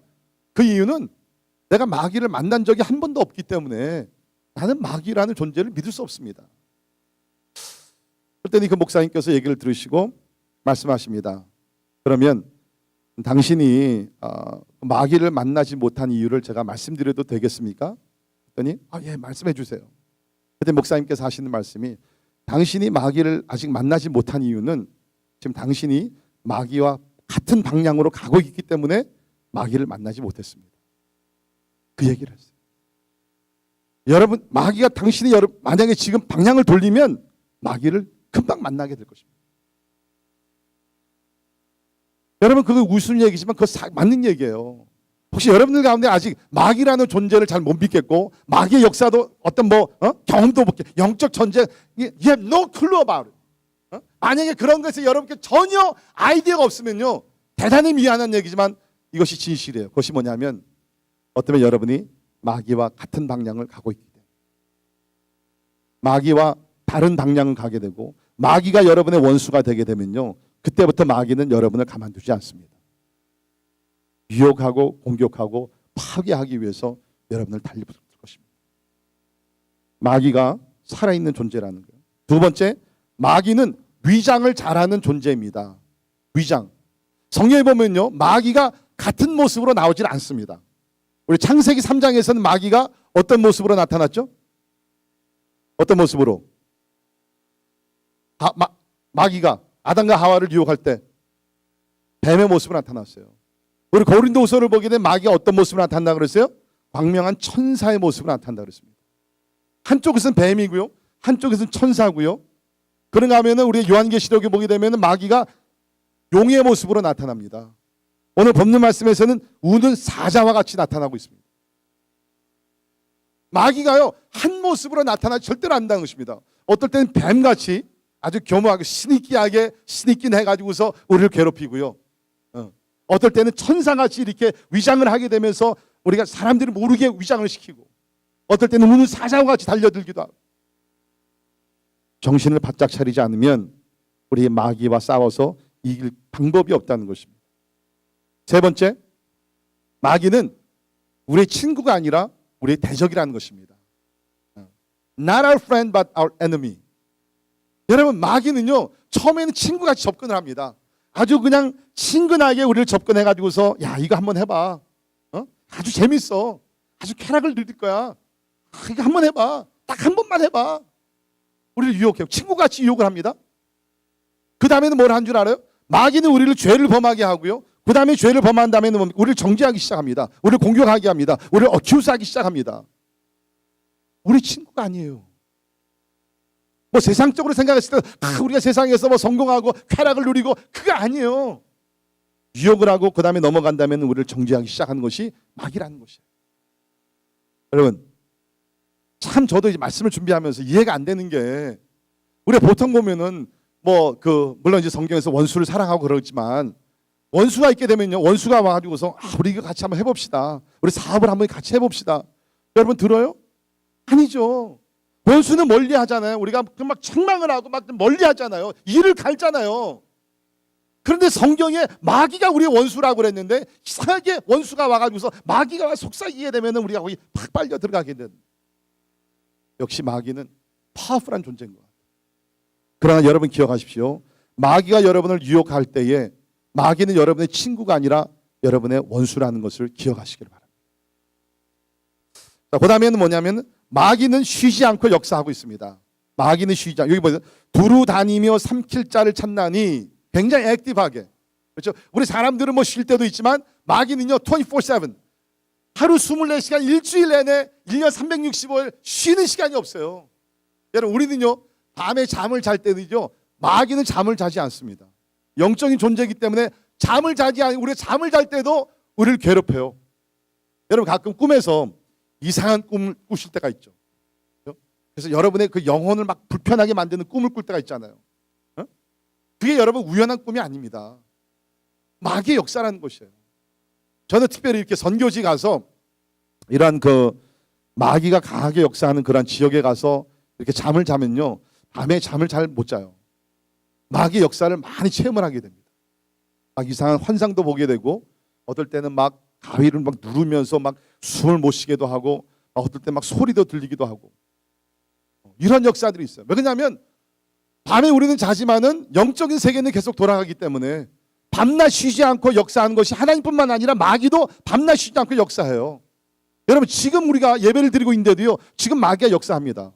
그 이유는 내가 마귀를 만난 적이 한 번도 없기 때문에 나는 마귀라는 존재를 믿을 수 없습니다. 그랬더니 그 목사님께서 얘기를 들으시고 말씀하십니다. 그러면 당신이 마귀를 만나지 못한 이유를 제가 말씀드려도 되겠습니까? 그랬더니 예, 말씀해 주세요. 그때 목사님께서 하시는 말씀이, 당신이 마귀를 아직 만나지 못한 이유는 지금 당신이 마귀와 같은 방향으로 가고 있기 때문에 마귀를 만나지 못했습니다. 그 얘기를 했어요. 여러분, 마귀가 당신이 만약에 지금 방향을 돌리면 마귀를 금방 만나게 될 것입니다. 여러분, 그거 무슨 얘기지만 그거 맞는 얘기예요. 혹시 여러분들 가운데 아직 마귀라는 존재를 잘 못 믿겠고 마귀의 역사도 어떤 경험도 못, 영적 전쟁, you have no clue about it. 만약에 그런 것에 여러분께 전혀 아이디어가 없으면요, 대단히 미안한 얘기지만 이것이 진실이에요. 그것이 뭐냐면, 어쩌면 여러분이 마귀와 같은 방향을 가고 있기 때문에 마귀와 다른 방향을 가게 되고 마귀가 여러분의 원수가 되게 되면요, 그때부터 마귀는 여러분을 가만두지 않습니다. 유혹하고 공격하고 파괴하기 위해서 여러분을 달리붙을 것입니다. 마귀가 살아있는 존재라는 거예요. 두 번째, 마귀는 위장을 잘하는 존재입니다. 위장. 성경에 보면요, 마귀가 같은 모습으로 나오질 않습니다. 우리 창세기 3장에서는 마귀가 어떤 모습으로 나타났죠? 어떤 모습으로? 마귀가 아담과 하와를 유혹할 때 뱀의 모습으로 나타났어요. 우리 고린도후서를 보게 되면 마귀가 어떤 모습으로 나타난다 그랬어요? 광명한 천사의 모습으로 나타난다 그랬습니다. 한쪽에서는 뱀이고요, 한쪽에서는 천사고요. 그런가 하면은 우리 요한계시록에 보게 되면 마귀가 용의 모습으로 나타납니다. 오늘 본문 말씀에서는 우는 사자와 같이 나타나고 있습니다. 마귀가요, 한 모습으로 나타나지 절대로 않는다는 것입니다. 어떨 때는 뱀같이 아주 교묘하게 스니키하게 스니kin 해가지고서 우리를 괴롭히고요. 어떨 때는 천사같이 이렇게 위장을 하게 되면서 우리가 사람들이 모르게 위장을 시키고, 어떨 때는 우는 사자와 같이 달려들기도 하고. 정신을 바짝 차리지 않으면 우리 마귀와 싸워서 이길 방법이 없다는 것입니다. 세 번째, 마귀는 우리의 친구가 아니라 우리의 대적이라는 것입니다. Not our friend but our enemy. 여러분, 마귀는요, 처음에는 친구같이 접근을 합니다. 아주 그냥 친근하게 우리를 접근해가지고서 야, 이거 한번 해봐. 아주 재밌어. 아주 쾌락을 누릴 거야. 이거 한번 해봐. 딱 한 번만 해봐. 우리를 유혹해요. 친구같이 유혹을 합니다. 그 다음에는 뭘 한 줄 알아요? 마귀는 우리를 죄를 범하게 하고요, 그 다음에 죄를 범한 다음에는 우리를 정죄하기 시작합니다. 우리를 공격하게 합니다. 우리를 어큐스하기 시작합니다. 우리 친구가 아니에요. 뭐 세상적으로 생각했을 때 우리가 세상에서 뭐 성공하고 쾌락을 누리고, 그게 아니에요. 유혹을 하고 그 다음에 넘어간다면 우리를 정죄하기 시작하는 것이 마귀라는 것이에요. 여러분, 참 저도 이제 말씀을 준비하면서 이해가 안 되는 게, 우리가 보통 보면은 물론 이제 성경에서 원수를 사랑하고 그러지만, 원수가 있게 되면요, 원수가 와가지고서 우리 이거 같이 한번 해봅시다. 우리 사업을 한번 같이 해봅시다. 여러분 들어요? 아니죠. 원수는 멀리 하잖아요. 우리가 막 책망을 하고 막 멀리 하잖아요. 이를 갈잖아요. 그런데 성경에 마귀가 우리의 원수라고 그랬는데, 이상하게 원수가 와가지고서 마귀가 속삭이게 되면 우리가 거기 팍 빨려 들어가게 되는. 역시 마귀는 파워풀한 존재인 것 같아요. 그러나 여러분 기억하십시오. 마귀가 여러분을 유혹할 때에 마귀는 여러분의 친구가 아니라 여러분의 원수라는 것을 기억하시길 바랍니다. 자, 그 다음에는 뭐냐면, 마귀는 쉬지 않고 역사하고 있습니다. 마귀는 쉬지 않고, 여기 보세요. 두루 다니며 삼킬 자를 찾나니, 굉장히 액티브하게. 그렇죠? 우리 사람들은 뭐 쉴 때도 있지만 마귀는요 24/7, 하루 24시간 일주일 내내 1년 365일 쉬는 시간이 없어요. 여러분, 우리는요 밤에 잠을 잘 때는요, 마귀는 잠을 자지 않습니다. 영적인 존재이기 때문에 잠을 자지 않고, 우리가 잠을 잘 때도 우리를 괴롭혀요. 여러분, 가끔 꿈에서 이상한 꿈을 꾸실 때가 있죠. 그래서 여러분의 그 영혼을 막 불편하게 만드는 꿈을 꿀 때가 있잖아요. 그게 여러분 우연한 꿈이 아닙니다. 마귀의 역사라는 것이에요. 저는 특별히 이렇게 선교지 가서 이러한 그 마귀가 강하게 역사하는 그런 지역에 가서 이렇게 잠을 자면요, 밤에 잠을 잘 못 자요. 마귀의 역사를 많이 체험을 하게 됩니다. 막 이상한 환상도 보게 되고, 어떨 때는 막 가위를 막 누르면서 막 숨을 못 쉬게도 하고, 어떨 때 막 소리도 들리기도 하고, 이런 역사들이 있어요. 왜냐하면 밤에 우리는 자지만은 영적인 세계는 계속 돌아가기 때문에 밤낮 쉬지 않고 역사하는 것이 하나님뿐만 아니라 마귀도 밤낮 쉬지 않고 역사해요. 여러분, 지금 우리가 예배를 드리고 있는데도요, 지금 마귀가 역사합니다.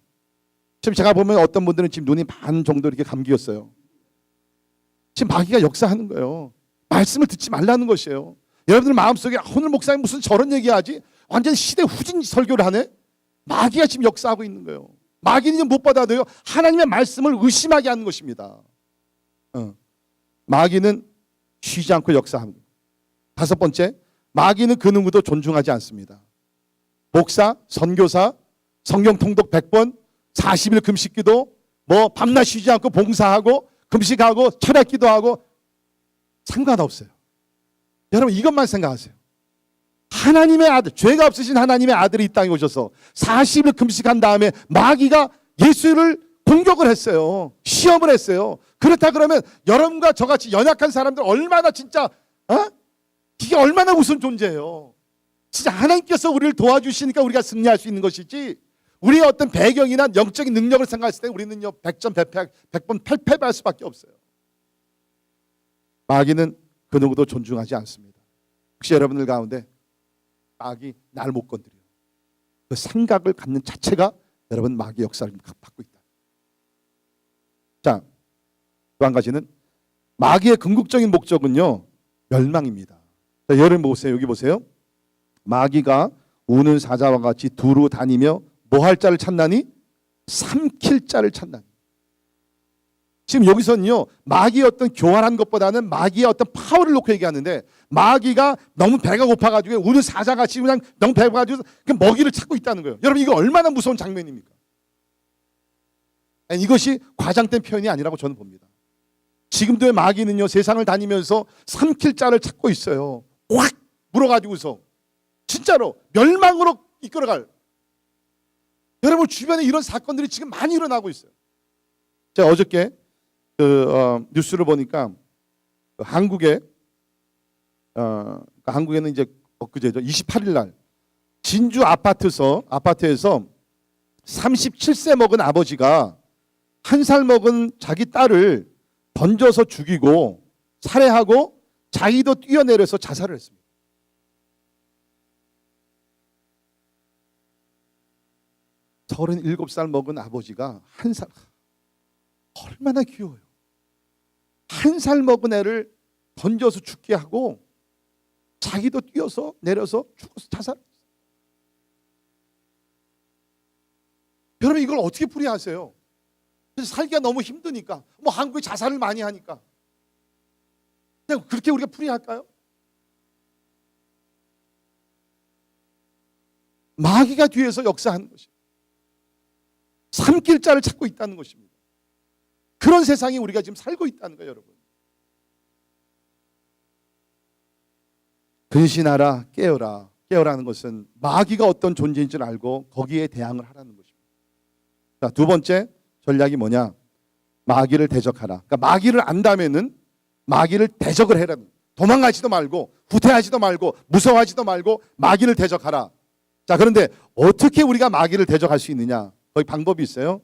지금 제가 보면 어떤 분들은 지금 눈이 반 정도 이렇게 감기었어요. 지금 마귀가 역사하는 거예요. 말씀을 듣지 말라는 것이에요. 여러분들 마음속에 오늘 목사님 무슨 저런 얘기하지? 완전 시대 후진 설교를 하네? 마귀가 지금 역사하고 있는 거예요. 마귀는 못 받아도요, 하나님의 말씀을 의심하게 하는 것입니다. 마귀는 쉬지 않고 역사합니다. 다섯 번째, 마귀는 그 누구도 존중하지 않습니다. 목사, 선교사, 성경 통독 100번, 40일 금식기도, 뭐 밤낮 쉬지 않고 봉사하고 금식하고 철학기도 하고, 상관없어요. 여러분, 이것만 생각하세요. 하나님의 아들, 죄가 없으신 하나님의 아들이 이 땅에 오셔서 40일 금식한 다음에 마귀가 예수를 공격을 했어요. 시험을 했어요. 그렇다 그러면 여러분과 저같이 연약한 사람들 얼마나 진짜 이게 얼마나 무슨 존재예요. 진짜 하나님께서 우리를 도와주시니까 우리가 승리할 수 있는 것이지, 우리의 어떤 배경이나 영적인 능력을 생각했을 때 우리는요 100점 100번 패배할 수밖에 없어요. 마귀는 그 누구도 존중하지 않습니다. 혹시 여러분들 가운데 마귀 날 못 건드려, 그 생각을 갖는 자체가 여러분 마귀 역사를 받고 있다. 자, 또 한 가지는 마귀의 궁극적인 목적은요 멸망입니다. 자, 여러분 보세요. 여기 보세요. 마귀가 우는 사자와 같이 두루 다니며 뭐 할 자를 찾나니? 삼킬 자를 찾나니. 지금 여기서는요 마귀의 어떤 교활한 것보다는 마귀의 어떤 파워를 놓고 얘기하는데, 마귀가 너무 배가 고파가지고 우는 사자같이 그냥 너무 배고파가지고 그 먹이를 찾고 있다는 거예요. 여러분 이거 얼마나 무서운 장면입니까? 이것이 과장된 표현이 아니라고 저는 봅니다. 지금도의 마귀는요 세상을 다니면서 삼킬 자를 찾고 있어요. 확 물어가지고서 진짜로 멸망으로 이끌어갈, 여러분 주변에 이런 사건들이 지금 많이 일어나고 있어요. 제가 어저께 뉴스를 보니까 한국에는 이제 엊그제죠, 28일 날 진주 아파트에서 37세 먹은 아버지가 1살 먹은 자기 딸을 던져서 죽이고 살해하고 자기도 뛰어내려서 자살을 했습니다. 서른 37살 먹은 아버지가 1살, 얼마나 귀여워요. 1살 먹은 애를 던져서 죽게 하고 자기도 뛰어서 내려서 죽어서 자살. 여러분 이걸 어떻게 풀이하세요? 살기가 너무 힘드니까, 뭐 한국이 자살을 많이 하니까 그냥 그렇게 우리가 풀이할까요? 마귀가 뒤에서 역사하는 것입니다. 삼킬 자를 찾고 있다는 것입니다. 그런 세상에 우리가 지금 살고 있다는 거예요, 여러분. 근신하라, 깨어라. 깨어라는 것은 마귀가 어떤 존재인 줄 알고 거기에 대항을 하라는 것입니다. 자, 두 번째 전략이 뭐냐? 마귀를 대적하라. 그러니까 마귀를 안다면은 마귀를 대적을 해라. 도망가지도 말고 후퇴하지도 말고 무서워하지도 말고 마귀를 대적하라. 자, 그런데 어떻게 우리가 마귀를 대적할 수 있느냐? 거기 방법이 있어요.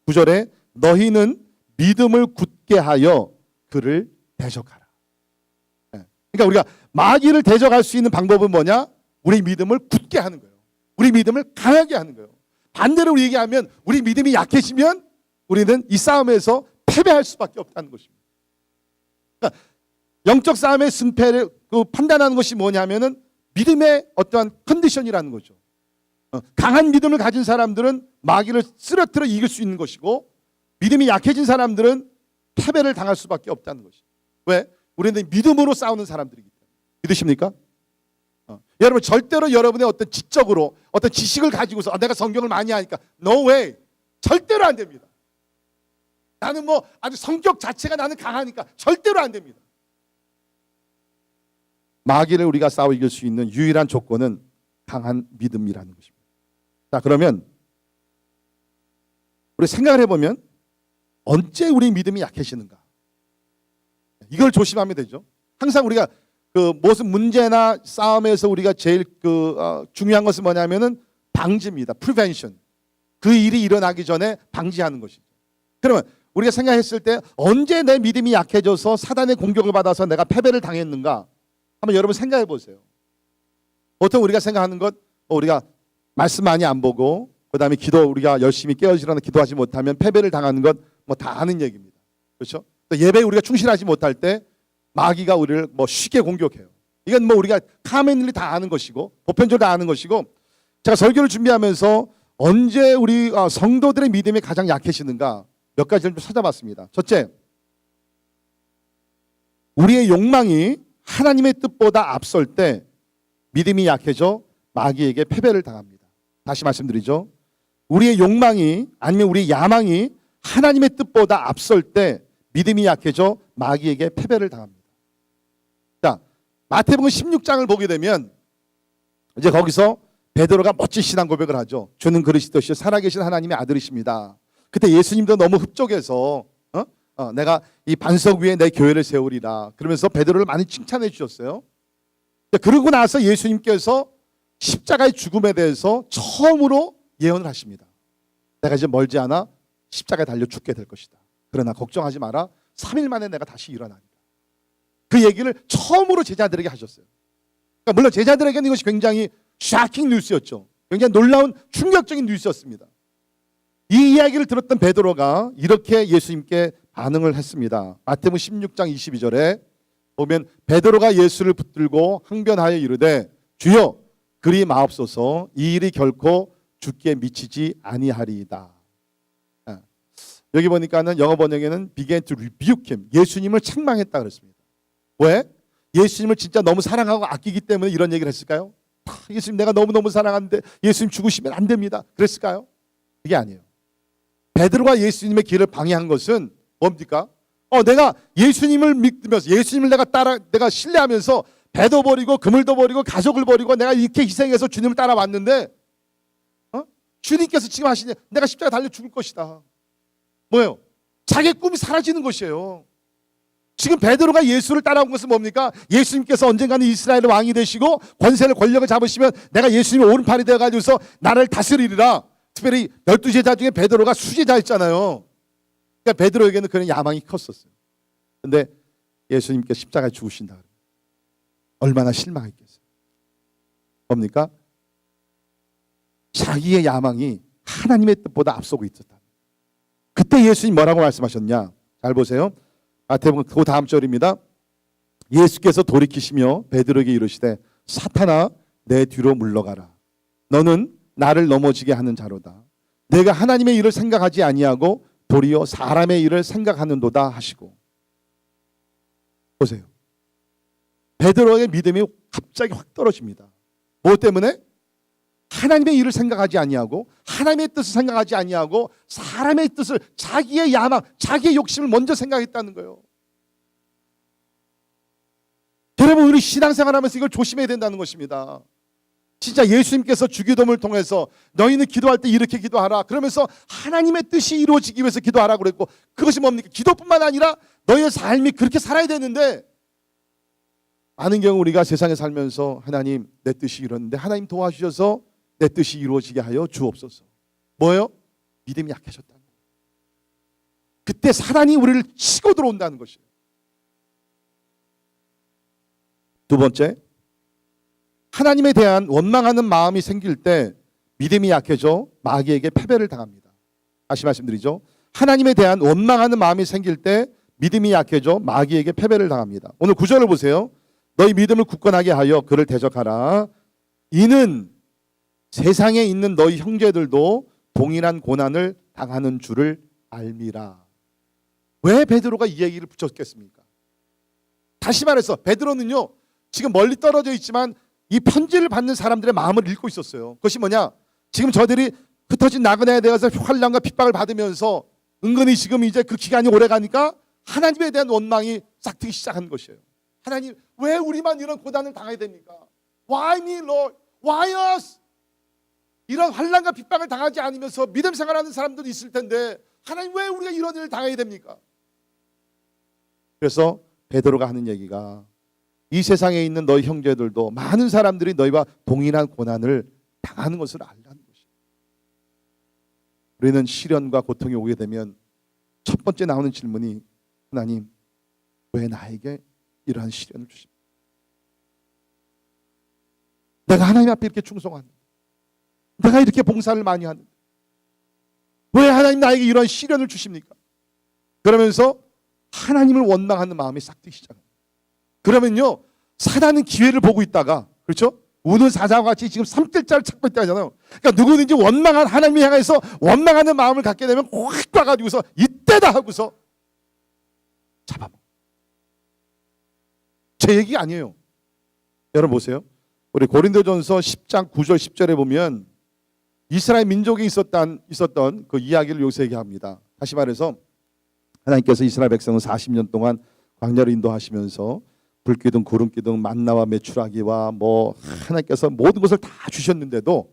9절에 너희는 믿음을 굳게 하여 그를 대적하라. 그러니까 우리가 마귀를 대적할 수 있는 방법은 뭐냐? 우리 믿음을 굳게 하는 거예요. 우리 믿음을 강하게 하는 거예요. 반대로 얘기하면 우리 믿음이 약해지면 우리는 이 싸움에서 패배할 수밖에 없다는 것입니다. 그러니까 영적 싸움의 승패를 판단하는 것이 뭐냐면은 믿음의 어떠한 컨디션이라는 거죠. 강한 믿음을 가진 사람들은 마귀를 쓰러뜨려 이길 수 있는 것이고, 믿음이 약해진 사람들은 패배를 당할 수밖에 없다는 것이죠. 왜? 우리는 믿음으로 싸우는 사람들이기 때문에. 믿으십니까? 여러분 절대로 여러분의 어떤 지적으로 어떤 지식을 가지고서 내가 성경을 많이 하니까 no way, 절대로 안 됩니다. 나는 뭐 아주 성격 자체가 나는 강하니까 절대로 안 됩니다. 마귀를 우리가 싸워 이길 수 있는 유일한 조건은 강한 믿음이라는 것입니다. 자, 그러면 우리 생각을 해보면 언제 우리 믿음이 약해지는가? 이걸 조심하면 되죠. 항상 우리가 무슨 문제나 싸움에서 우리가 제일 중요한 것은 뭐냐면은 방지입니다. prevention. 그 일이 일어나기 전에 방지하는 것이죠. 그러면 우리가 생각했을 때 언제 내 믿음이 약해져서 사단의 공격을 받아서 내가 패배를 당했는가? 한번 여러분 생각해 보세요. 보통 우리가 생각하는 것, 우리가 말씀 많이 안 보고 그다음에 기도 우리가 열심히 깨어지려는 기도하지 못하면 패배를 당하는 것 뭐 다 아는 얘기입니다. 그렇죠? 또 예배에 우리가 충실하지 못할 때 마귀가 우리를 뭐 쉽게 공격해요. 이건 뭐 우리가 카멘일리 다 아는 것이고 보편적으로 다 아는 것이고, 제가 설교를 준비하면서 언제 우리 성도들의 믿음이 가장 약해지는가 몇 가지를 좀 찾아봤습니다. 첫째, 우리의 욕망이 하나님의 뜻보다 앞설 때 믿음이 약해져 마귀에게 패배를 당합니다. 다시 말씀드리죠. 우리의 욕망이 아니면 우리의 야망이 하나님의 뜻보다 앞설 때 믿음이 약해져 마귀에게 패배를 당합니다. 자, 마태복음 16장을 보게 되면 이제 거기서 베드로가 멋진 신앙 고백을 하죠. 주는 그리스도시요 살아계신 하나님의 아들이십니다. 그때 예수님도 너무 흡족해서 내가 이 반석 위에 내 교회를 세우리라 그러면서 베드로를 많이 칭찬해 주셨어요. 그러고 나서 예수님께서 십자가의 죽음에 대해서 처음으로 예언을 하십니다. 내가 이제 멀지 않아 십자가에 달려 죽게 될 것이다. 그러나 걱정하지 마라. 3일 만에 내가 다시 일어나리라. 그 얘기를 처음으로 제자들에게 하셨어요. 그러니까 물론 제자들에게는 이것이 굉장히 샤킹 뉴스였죠. 굉장히 놀라운 충격적인 뉴스였습니다. 이 이야기를 들었던 베드로가 이렇게 예수님께 반응을 했습니다. 마태복음 16장 22절에 보면 베드로가 예수를 붙들고 항변하여 이르되 주여 그리 마옵소서 이 일이 결코 주께 미치지 아니하리이다. 여기 보니까는 영어 번역에는 began to rebuke him. 예수님을 책망했다 그랬습니다. 왜? 예수님을 진짜 너무 사랑하고 아끼기 때문에 이런 얘기를 했을까요? 예수님 내가 너무너무 사랑하는데 예수님 죽으시면 안 됩니다. 그랬을까요? 그게 아니에요. 베드로가 예수님의 길을 방해한 것은 뭡니까? 내가 예수님을 믿으면서 예수님을 내가 신뢰하면서 배도 버리고 그물도 버리고 가족을 버리고 내가 이렇게 희생해서 주님을 따라왔는데 주님께서 지금 하시냐? 내가 십자가 달려 죽을 것이다. 뭐예요? 자기의 꿈이 사라지는 것이에요. 지금 베드로가 예수를 따라온 것은 뭡니까? 예수님께서 언젠가는 이스라엘의 왕이 되시고 권력을 잡으시면 내가 예수님의 오른팔이 되어가지고서 나를 다스리리라. 특별히 12제자 중에 베드로가 수제자였잖아요. 그러니까 베드로에게는 그런 야망이 컸었어요. 그런데 예수님께서 십자가에 죽으신다. 얼마나 실망했겠어요. 뭡니까? 자기의 야망이 하나님의 뜻보다 앞서고 있었다. 그때 예수님 뭐라고 말씀하셨냐? 잘 보세요. 마태복음 그 다음 절입니다. 예수께서 돌이키시며 베드로에게 이르시되 사탄아 내 뒤로 물러가라. 너는 나를 넘어지게 하는 자로다. 내가 하나님의 일을 생각하지 아니하고 도리어 사람의 일을 생각하는도다 하시고. 보세요. 베드로의 믿음이 갑자기 확 떨어집니다. 뭐 때문에? 하나님의 일을 생각하지 아니하고 하나님의 뜻을 생각하지 아니하고 사람의 뜻을 자기의 야망, 자기의 욕심을 먼저 생각했다는 거예요. 여러분 우리 신앙생활하면서 이걸 조심해야 된다는 것입니다. 진짜 예수님께서 주기도문을 통해서 너희는 기도할 때 이렇게 기도하라 그러면서 하나님의 뜻이 이루어지기 위해서 기도하라고 그랬고 그것이 뭡니까? 기도뿐만 아니라 너희의 삶이 그렇게 살아야 되는데 많은 경우 우리가 세상에 살면서 하나님 내 뜻이 이뤘는데 하나님 도와주셔서 내 뜻이 이루어지게 하여 주옵소서. 뭐예요? 믿음이 약해졌다는 거예요. 그때 사단이 우리를 치고 들어온다는 것이에요. 두 번째, 하나님에 대한 원망하는 마음이 생길 때 믿음이 약해져 마귀에게 패배를 당합니다. 다시 말씀드리죠. 하나님에 대한 원망하는 마음이 생길 때 믿음이 약해져 마귀에게 패배를 당합니다. 오늘 9절을 보세요. 너희 믿음을 굳건하게 하여 그를 대적하라. 이는 세상에 있는 너희 형제들도 동일한 고난을 당하는 줄을 알미라. 왜 베드로가 이 얘기를 붙였겠습니까? 다시 말해서 베드로는요 지금 멀리 떨어져 있지만 이 편지를 받는 사람들의 마음을 읽고 있었어요. 그것이 뭐냐? 지금 저들이 흩어진 나그네에 대해서 환난과 핍박을 받으면서 은근히 지금 이제 그 기간이 오래 가니까 하나님에 대한 원망이 싹트기 시작한 것이에요. 하나님 왜 우리만 이런 고난을 당해야 됩니까? Why me, Lord? Why us? 이런 환난과 핍박을 당하지 않으면서 믿음 생활하는 사람들도 있을 텐데 하나님 왜 우리가 이런 일을 당해야 됩니까? 그래서 베드로가 하는 얘기가 이 세상에 있는 너희 형제들도 많은 사람들이 너희와 동일한 고난을 당하는 것을 알라는 것이에요. 우리는 시련과 고통이 오게 되면 첫 번째 나오는 질문이 하나님 왜 나에게 이러한 시련을 주십니까? 내가 하나님 앞에 이렇게 충성하는데 내가 이렇게 봉사를 많이 하는데 왜 하나님 나에게 이런 시련을 주십니까? 그러면서 하나님을 원망하는 마음이 싹 트기 시작합니다. 그러면요 사단은 기회를 보고 있다가 그렇죠? 우는 사자와 같이 지금 삼킬자를 찾고 있다잖아요. 그러니까 누구든지 원망한 하나님을 향해서 원망하는 마음을 갖게 되면 확 가가지고서 이때다 하고서 잡아먹어. 제 얘기 아니에요. 여러분 보세요. 우리 고린도전서 10장 9절 10절에 보면 이스라엘 민족이 있었던 그 이야기를 여기서 얘기합니다. 다시 말해서 하나님께서 이스라엘 백성을 40년 동안 광야로 인도하시면서 불기둥 구름기둥 만나와 메추라기와 뭐 하나님께서 모든 것을 다 주셨는데도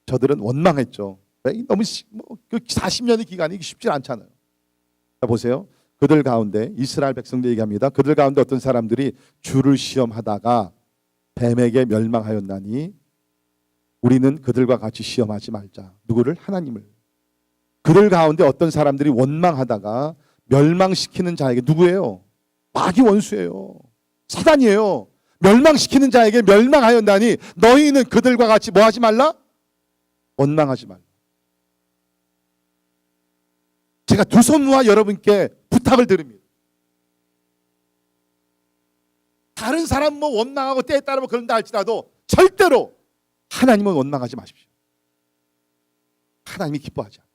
저들은 원망했죠. 너무 그 40년의 기간이 쉽지 않잖아요. 자, 보세요. 그들 가운데 이스라엘 백성들 얘기합니다. 그들 가운데 어떤 사람들이 주를 시험하다가 뱀에게 멸망하였나니 우리는 그들과 같이 시험하지 말자. 누구를? 하나님을. 그들 가운데 어떤 사람들이 원망하다가 멸망시키는 자에게, 누구예요? 마귀 원수예요. 사단이에요. 멸망시키는 자에게 멸망하였나니 너희는 그들과 같이 뭐 하지 말라? 원망하지 말라. 제가 두 손 모아 여러분께 부탁을 드립니다. 다른 사람 뭐 원망하고 때에 따라 뭐 그런다 할지라도 절대로 하나님은 원망하지 마십시오. 하나님이 기뻐하지 않아요.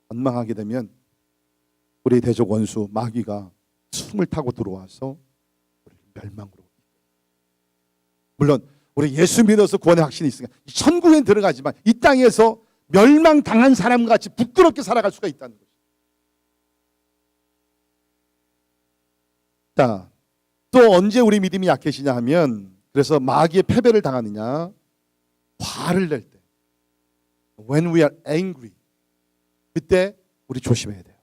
원망하게 되면 우리 대적 원수 마귀가 숨을 타고 들어와서 우리를 멸망으로. 물론 우리 예수 믿어서 구원의 확신이 있으니까 천국에 들어가지만 이 땅에서 멸망당한 사람과 같이 부끄럽게 살아갈 수가 있다는 거죠. 자, 또 언제 우리 믿음이 약해지냐 하면, 그래서 마귀의 패배를 당하느냐, 화를 낼 때, when we are angry, 그때 우리 조심해야 돼요.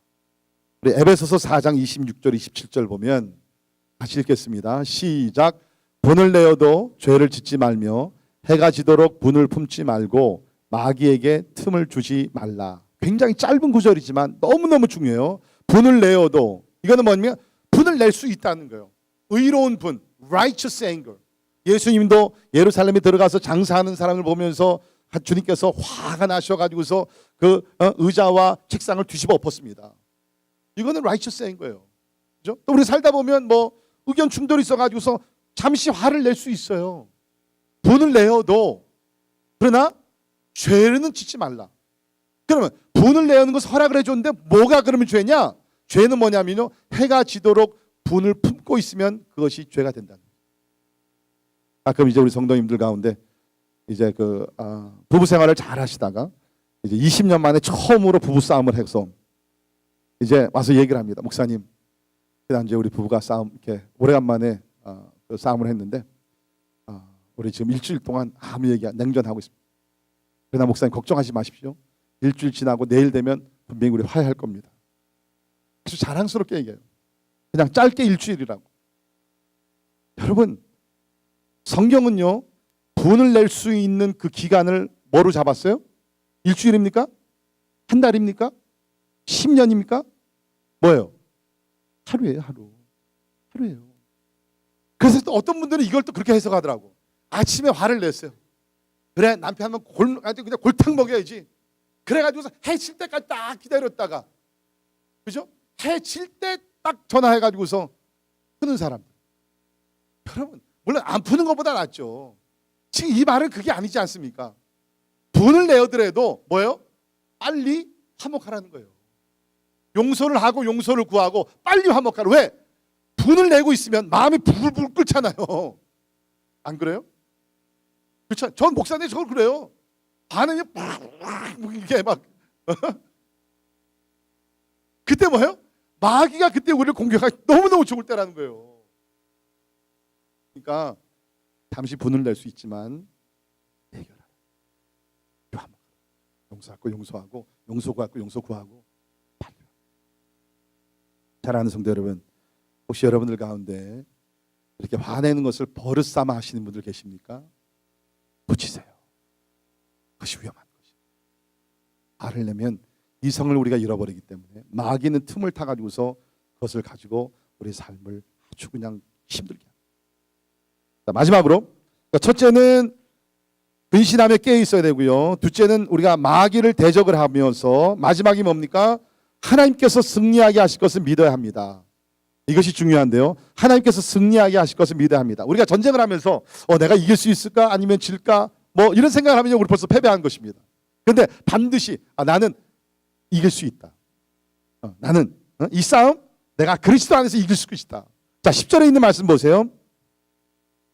우리 에베소서 4장 26절 27절 보면 같이 읽겠습니다. 시작. 분을 내어도 죄를 짓지 말며 해가 지도록 분을 품지 말고 마귀에게 틈을 주지 말라. 굉장히 짧은 구절이지만 너무너무 중요해요. 분을 내어도, 이거는 뭐냐면 분을 낼 수 있다는 거예요. 의로운 분, righteous anger. 예수님도 예루살렘에 들어가서 장사하는 사람을 보면서 주님께서 화가 나셔가지고서 그 의자와 책상을 뒤집어 엎었습니다. 이거는 righteous anger예요. 그죠? 또 우리 살다 보면 뭐 의견 충돌이 있어가지고서 잠시 화를 낼 수 있어요. 분을 내어도, 그러나 죄는 짓지 말라. 그러면 분을 내는 것을 허락을 해줬는데 뭐가 그러면 죄냐? 죄는 뭐냐면요, 해가 지도록 분을 품고 있으면 그것이 죄가 된다는 거예요. 그럼 이제 우리 성도님들 가운데 이제 부부 생활을 잘 하시다가 이제 20년 만에 처음으로 부부 싸움을 해서 이제 와서 얘기를 합니다. 목사님, 그다음 이제 우리 부부가 이렇게 오래간만에 그 싸움을 했는데 우리 지금 일주일 동안 아무 얘기 냉전하고 있습니다. 그러나 목사님 걱정하지 마십시오. 일주일 지나고 내일 되면 분명히 우리 화해할 겁니다. 아주 자랑스럽게 얘기해요. 그냥 짧게 일주일이라고. 여러분, 성경은요, 분을 낼 수 있는 그 기간을 뭐로 잡았어요? 일주일입니까? 한 달입니까? 10년입니까? 뭐예요? 하루예요, 하루. 하루예요. 그래서 또 어떤 분들은 이걸 또 그렇게 해석하더라고. 아침에 화를 냈어요. 그래, 남편은 그냥 골탕 먹여야지. 그래가지고서 해 칠 때까지 딱 기다렸다가, 그죠? 해 칠 때 딱 전화해가지고서 푸는 사람들. 여러분, 물론 안 푸는 것보다 낫죠. 지금 이 말은 그게 아니지 않습니까? 분을 내어더라도 뭐예요? 빨리 화목하라는 거예요. 용서를 하고 용서를 구하고 빨리 화목하라. 왜? 분을 내고 있으면 마음이 불불 끓잖아요. 안 그래요? 그렇죠? 전 목사님 저걸 그래요. 반응이 이게 막 그때 뭐예요? 마귀가 그때 우리를 공격하기 너무너무 좋을 때라는 거예요. 그러니까 잠시 분을 낼 수 있지만 해결하라. 용서하고 용서하고 용서 구하고 용서 구하고. 사랑하는 성도 여러분, 혹시 여러분들 가운데 이렇게 화내는 것을 버릇 삼아 하시는 분들 계십니까? 고치세요. 그것이 위험한 것이에요. 화를 내면 이성을 우리가 잃어버리기 때문에 마귀는 틈을 타가지고서 그것을 가지고 우리 삶을 아주 그냥 힘들게 합니다. 자, 마지막으로, 첫째는 근신하며 깨어 있어야 되고요. 둘째는 우리가 마귀를 대적을 하면서, 마지막이 뭡니까? 하나님께서 승리하게 하실 것을 믿어야 합니다. 이것이 중요한데요. 하나님께서 승리하게 하실 것을 믿어야 합니다. 우리가 전쟁을 하면서 내가 이길 수 있을까? 아니면 질까? 뭐 이런 생각을 하면 우리 벌써 패배한 것입니다. 그런데 반드시 나는 이길 수 있다. 나는 이 싸움 내가 그리스도 안에서 이길 수 있다. 자, 10절에 있는 말씀 보세요.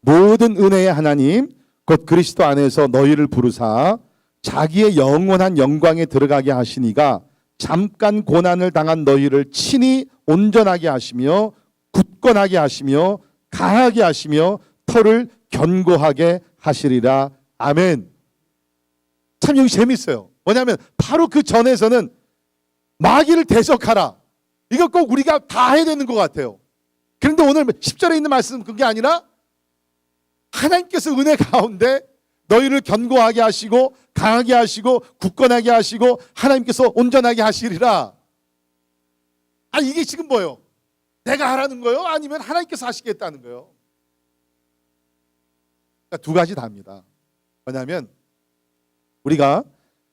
모든 은혜의 하나님 곧 그리스도 안에서 너희를 부르사 자기의 영원한 영광에 들어가게 하시니가 잠깐 고난을 당한 너희를 친히 온전하게 하시며 굳건하게 하시며 강하게 하시며 터를 견고하게 하시리라. 아멘. 참 여기 재밌어요. 뭐냐면 바로 그 전에서는 마귀를 대적하라. 이거 꼭 우리가 다 해야 되는 것 같아요. 그런데 오늘 10절에 있는 말씀은 그게 아니라 하나님께서 은혜 가운데 너희를 견고하게 하시고 강하게 하시고 굳건하게 하시고 하나님께서 온전하게 하시리라. 이게 지금 뭐예요? 내가 하라는 거예요? 아니면 하나님께서 하시겠다는 거예요? 그러니까 두 가지 다입니다. 뭐냐면 우리가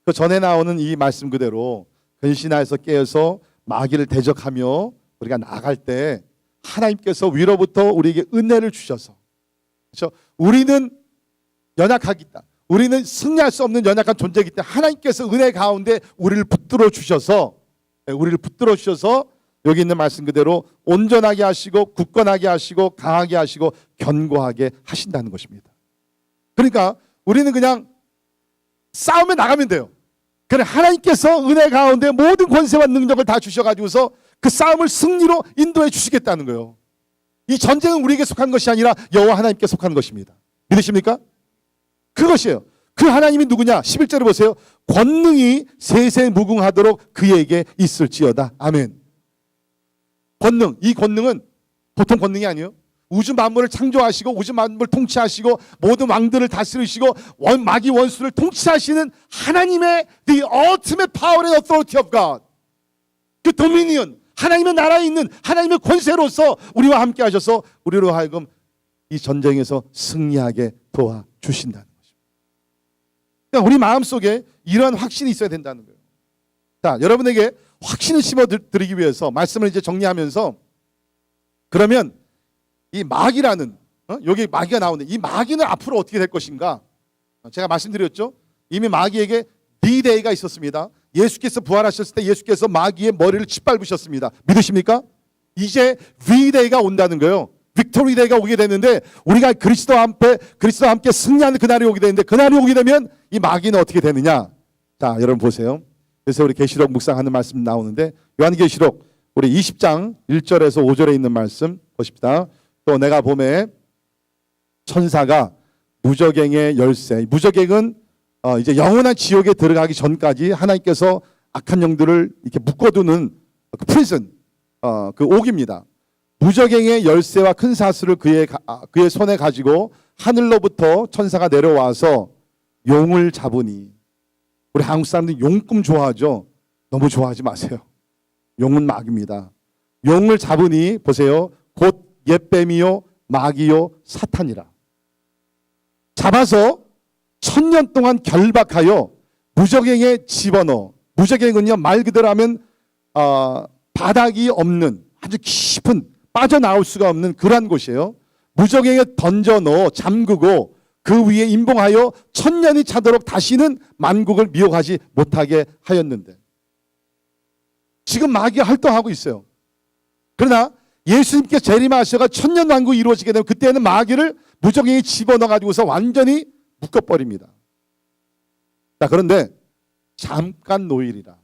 그 전에 나오는 이 말씀 그대로 근신하에서 깨어서 마귀를 대적하며 우리가 나아갈 때 하나님께서 위로부터 우리에게 은혜를 주셔서, 그렇죠? 우리는 연약하기 때문에, 우리는 승리할 수 없는 연약한 존재이기 때문에 하나님께서 은혜 가운데 우리를 붙들어 주셔서 여기 있는 말씀 그대로 온전하게 하시고 굳건하게 하시고 강하게 하시고 견고하게 하신다는 것입니다. 그러니까 우리는 그냥 싸움에 나가면 돼요. 그래, 하나님께서 은혜 가운데 모든 권세와 능력을 다 주셔가지고서 그 싸움을 승리로 인도해 주시겠다는 거예요. 이 전쟁은 우리에게 속한 것이 아니라 여호와 하나님께 속한 것입니다. 믿으십니까? 그것이에요. 그 하나님이 누구냐? 11절에 보세요. 권능이 세세무궁하도록 그에게 있을지어다. 아멘. 권능, 이 권능은 보통 권능이 아니에요. 우주 만물을 창조하시고 우주 만물을 통치하시고 모든 왕들을 다스리시고 마귀 원수를 통치하시는 하나님의 the ultimate power and authority of God, 그 도미니언, 하나님의 나라에 있는 하나님의 권세로서 우리와 함께 하셔서 우리로 하여금 이 전쟁에서 승리하게 도와주신다는 것입니다. 그러니까 우리 마음속에 이러한 확신이 있어야 된다는 거예요. 자, 여러분에게 확신을 심어드리기 위해서 말씀을 이제 정리하면서, 그러면 이 마귀라는, 여기 마귀가 나오는데 이 마귀는 앞으로 어떻게 될 것인가? 제가 말씀드렸죠. 이미 마귀에게 D-Day가 있었습니다. 예수께서 부활하셨을 때 예수께서 마귀의 머리를 짓밟으셨습니다. 믿으십니까? 이제 V-Day가 온다는 거예요. 빅토리 데이가 오게 되는데 우리가 그리스도와 함께 승리하는 그날이 오게 되는데, 그날이 오게 되면 이 마귀는 어떻게 되느냐? 자, 여러분 보세요. 그래서 우리 계시록 묵상하는 말씀 나오는데, 요한계시록 우리 20장 1절에서 5절에 있는 말씀 보십시다. 또 내가 보매 천사가 무저갱의 열쇠, 무저갱은 이제 영원한 지옥에 들어가기 전까지 하나님께서 악한 영들을 이렇게 묶어두는 그 프리즌, 그 옥입니다. 무저갱의 열쇠와 큰 사슬을 그의 손에 가지고 하늘로부터 천사가 내려와서 용을 잡으니, 우리 한국 사람들이 용꿈 좋아하죠? 너무 좋아하지 마세요. 용은 마귀입니다. 용을 잡으니 보세요. 곧 옛뱀이요 마귀요 사탄이라. 잡아서 1000년 동안 결박하여 무저갱에 집어넣어. 무저갱은요, 말 그대로 하면 바닥이 없는 아주 깊은, 빠져나올 수가 없는 그러한 곳이에요. 무저갱에 던져 넣어 잠그고 그 위에 임봉하여 1000년이 차도록 다시는 만국을 미혹하지 못하게 하였는데, 지금 마귀가 활동하고 있어요. 그러나 예수님께 재림하셔가 1000년 왕국이 이루어지게 되면 그때는 마귀를 무저갱에 집어넣어 가지고서 완전히 묶어버립니다. 자, 그런데 잠깐 노일이라,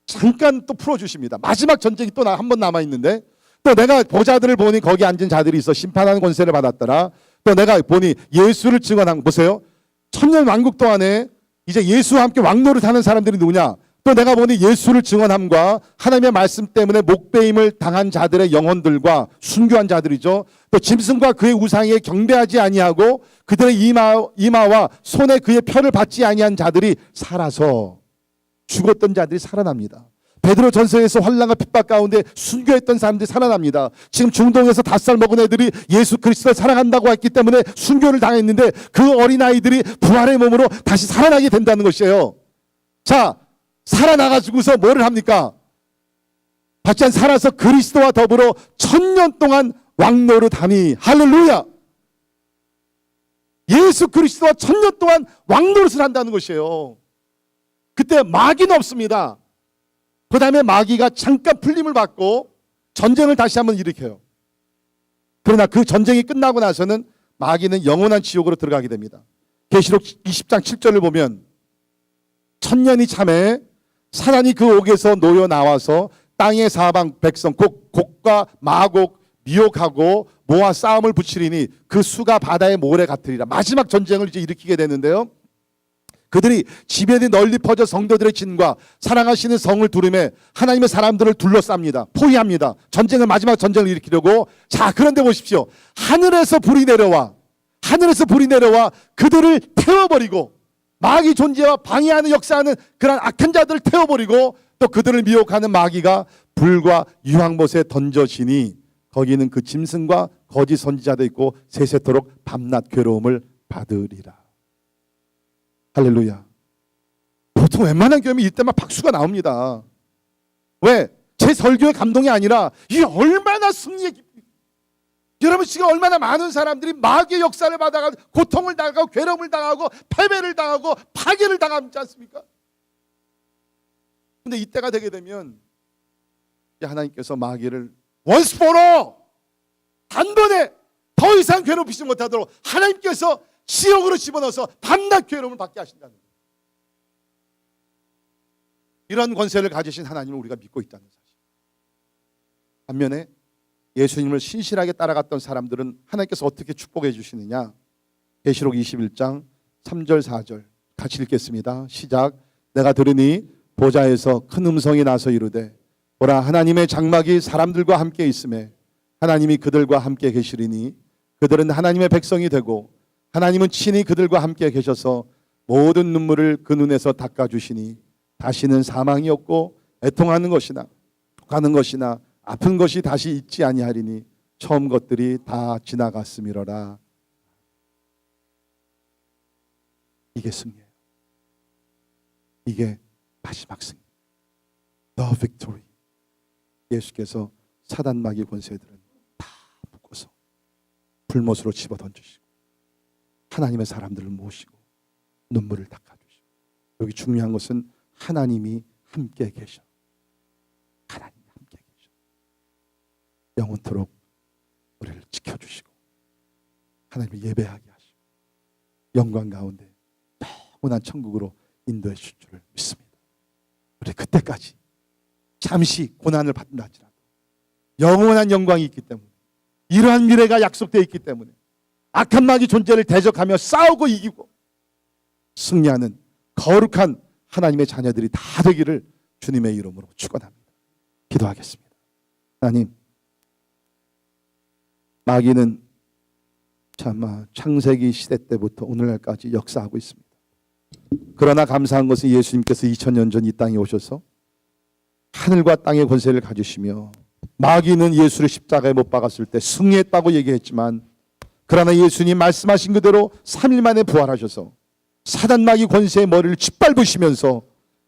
잠깐 또 풀어주십니다. 마지막 전쟁이 또 한 번 남아있는데, 또 내가 보자들을 보니 거기 앉은 자들이 있어 심판하는 권세를 받았더라. 또 내가 보니 예수를 증언한, 보세요. 1000년 왕국 동안에 이제 예수와 함께 왕노를 하는 사람들이 누구냐? 또 내가 보니 예수를 증언함과 하나님의 말씀 때문에 목배임을 당한 자들의 영혼들과 순교한 자들이죠. 또 짐승과 그의 우상에 경배하지 아니하고 그들의 이마와 손에 그의 표를 받지 아니한 자들이 살아서, 죽었던 자들이 살아납니다. 베드로 전서에서 환난과 핍박 가운데 순교했던 사람들이 살아납니다. 지금 중동에서 5살 먹은 애들이 예수 그리스도를 사랑한다고 했기 때문에 순교를 당했는데 그 어린아이들이 부활의 몸으로 다시 살아나게 된다는 것이에요. 자, 살아나가지고서 뭐를 합니까? 바짝 살아서 그리스도와 더불어 1000년 동안 왕노릇하니, 할렐루야! 예수 그리스도와 1000년 동안 왕노릇을 한다는 것이에요. 그때 마귀는 없습니다. 그 다음에 마귀가 잠깐 풀림을 받고 전쟁을 다시 한번 일으켜요. 그러나 그 전쟁이 끝나고 나서는 마귀는 영원한 지옥으로 들어가게 됩니다. 계시록 20장 7절을 보면 1000년이 참에 사단이 그 옥에서 놓여 나와서 땅의 사방 백성 곡과 마곡 미혹하고 모아 싸움을 붙이리니 그 수가 바다의 모래 같으리라. 마지막 전쟁을 이제 일으키게 되는데요. 그들이 지변이 널리 퍼져 성도들의 진과 사랑하시는 성을 두름에 하나님의 사람들을 둘러쌉니다. 포위합니다. 마지막 전쟁을 일으키려고. 자, 그런데 보십시오. 하늘에서 불이 내려와 그들을 태워버리고, 마귀 존재와 방해하는 역사하는 그런 악한 자들을 태워버리고, 또 그들을 미혹하는 마귀가 불과 유황못에 던져지니 거기는 그 짐승과 거짓 선지자도 있고 세세토록 밤낮 괴로움을 받으리라. 할렐루야. 보통 웬만한 교회면 이때만 박수가 나옵니다. 왜? 제 설교의 감동이 아니라 이게 얼마나 승리의 깊이, 여러분 지금 얼마나 많은 사람들이 마귀의 역사를 받아가 고통을 당하고 괴로움을 당하고 패배를 당하고 파괴를 당하지 않습니까? 근데 이때가 되게 되면 하나님께서 마귀를 once for all, 단번에 더 이상 괴롭히지 못하도록 하나님께서 지옥으로 집어넣어서 밤낮 괴로움을 받게 하신다는 거예요. 이런 권세를 가지신 하나님을 우리가 믿고 있다는 사실. 반면에 예수님을 신실하게 따라갔던 사람들은 하나님께서 어떻게 축복해 주시느냐. 계시록 21장 3절 4절 같이 읽겠습니다. 시작. 내가 들으니 보좌에서 큰 음성이 나서 이르되 보라, 하나님의 장막이 사람들과 함께 있음에 하나님이 그들과 함께 계시리니 그들은 하나님의 백성이 되고 하나님은 친히 그들과 함께 계셔서 모든 눈물을 그 눈에서 닦아주시니 다시는 사망이 없고 애통하는 것이나 가는 것이나 아픈 것이 다시 있지 아니하리니 처음 것들이 다 지나갔음이로라. 이게 승리예요. 이게 마지막 승리. The victory. 예수께서 사단 마귀 권세들은 다 묶어서 불못으로 집어 던지시고 하나님의 사람들을 모시고 눈물을 닦아주시고, 여기 중요한 것은 하나님이 함께 계셔. 하나님이 함께 계셔. 영원토록 우리를 지켜주시고 하나님을 예배하게 하시고 영광 가운데 영원한 천국으로 인도해 주실 줄을 믿습니다. 우리 그때까지 잠시 고난을 받는다 할지라도 영원한 영광이 있기 때문에, 이러한 미래가 약속되어 있기 때문에 악한 마귀 존재를 대적하며 싸우고 이기고 승리하는 거룩한 하나님의 자녀들이 다 되기를 주님의 이름으로 축원합니다. 기도하겠습니다. 하나님, 마귀는 참 창세기 시대 때부터 오늘날까지 역사하고 있습니다. 그러나 감사한 것은 예수님께서 2000년 전 이 땅에 오셔서 하늘과 땅의 권세를 가지시며, 마귀는 예수를 십자가에 못 박았을 때 승리했다고 얘기했지만, 그러나 예수님 말씀하신 그대로 3일 만에 부활하셔서 사단 마귀 권세의 머리를 짓밟으시면서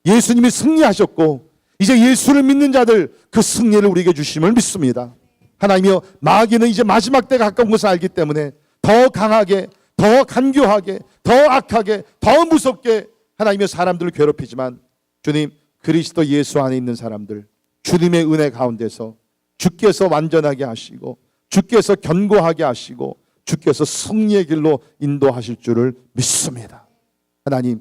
예수님이 승리하셨고, 이제 예수를 믿는 자들 그 승리를 우리에게 주심을 믿습니다. 하나님이여, 마귀는 이제 마지막 때가 가까운 것을 알기 때문에 더 강하게, 더 간교하게, 더 악하게, 더 무섭게 하나님의 사람들을 괴롭히지만, 주님, 그리스도 예수 안에 있는 사람들 주님의 은혜 가운데서 주께서 완전하게 하시고 주께서 견고하게 하시고 주께서 승리의 길로 인도하실 줄을 믿습니다. 하나님,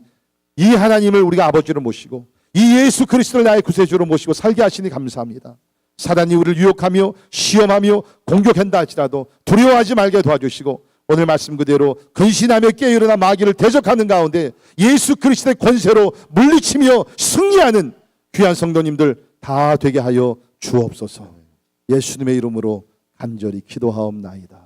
이 하나님을 우리가 아버지로 모시고 이 예수 그리스도를 나의 구세주로 모시고 살게 하시니 감사합니다. 사단이 우리를 유혹하며 시험하며 공격한다 할지라도 두려워하지 말게 도와주시고, 오늘 말씀 그대로 근신하며 깨어일어나 마귀를 대적하는 가운데 예수 그리스도의 권세로 물리치며 승리하는 귀한 성도님들 다 되게 하여 주옵소서. 예수님의 이름으로 간절히 기도하옵나이다.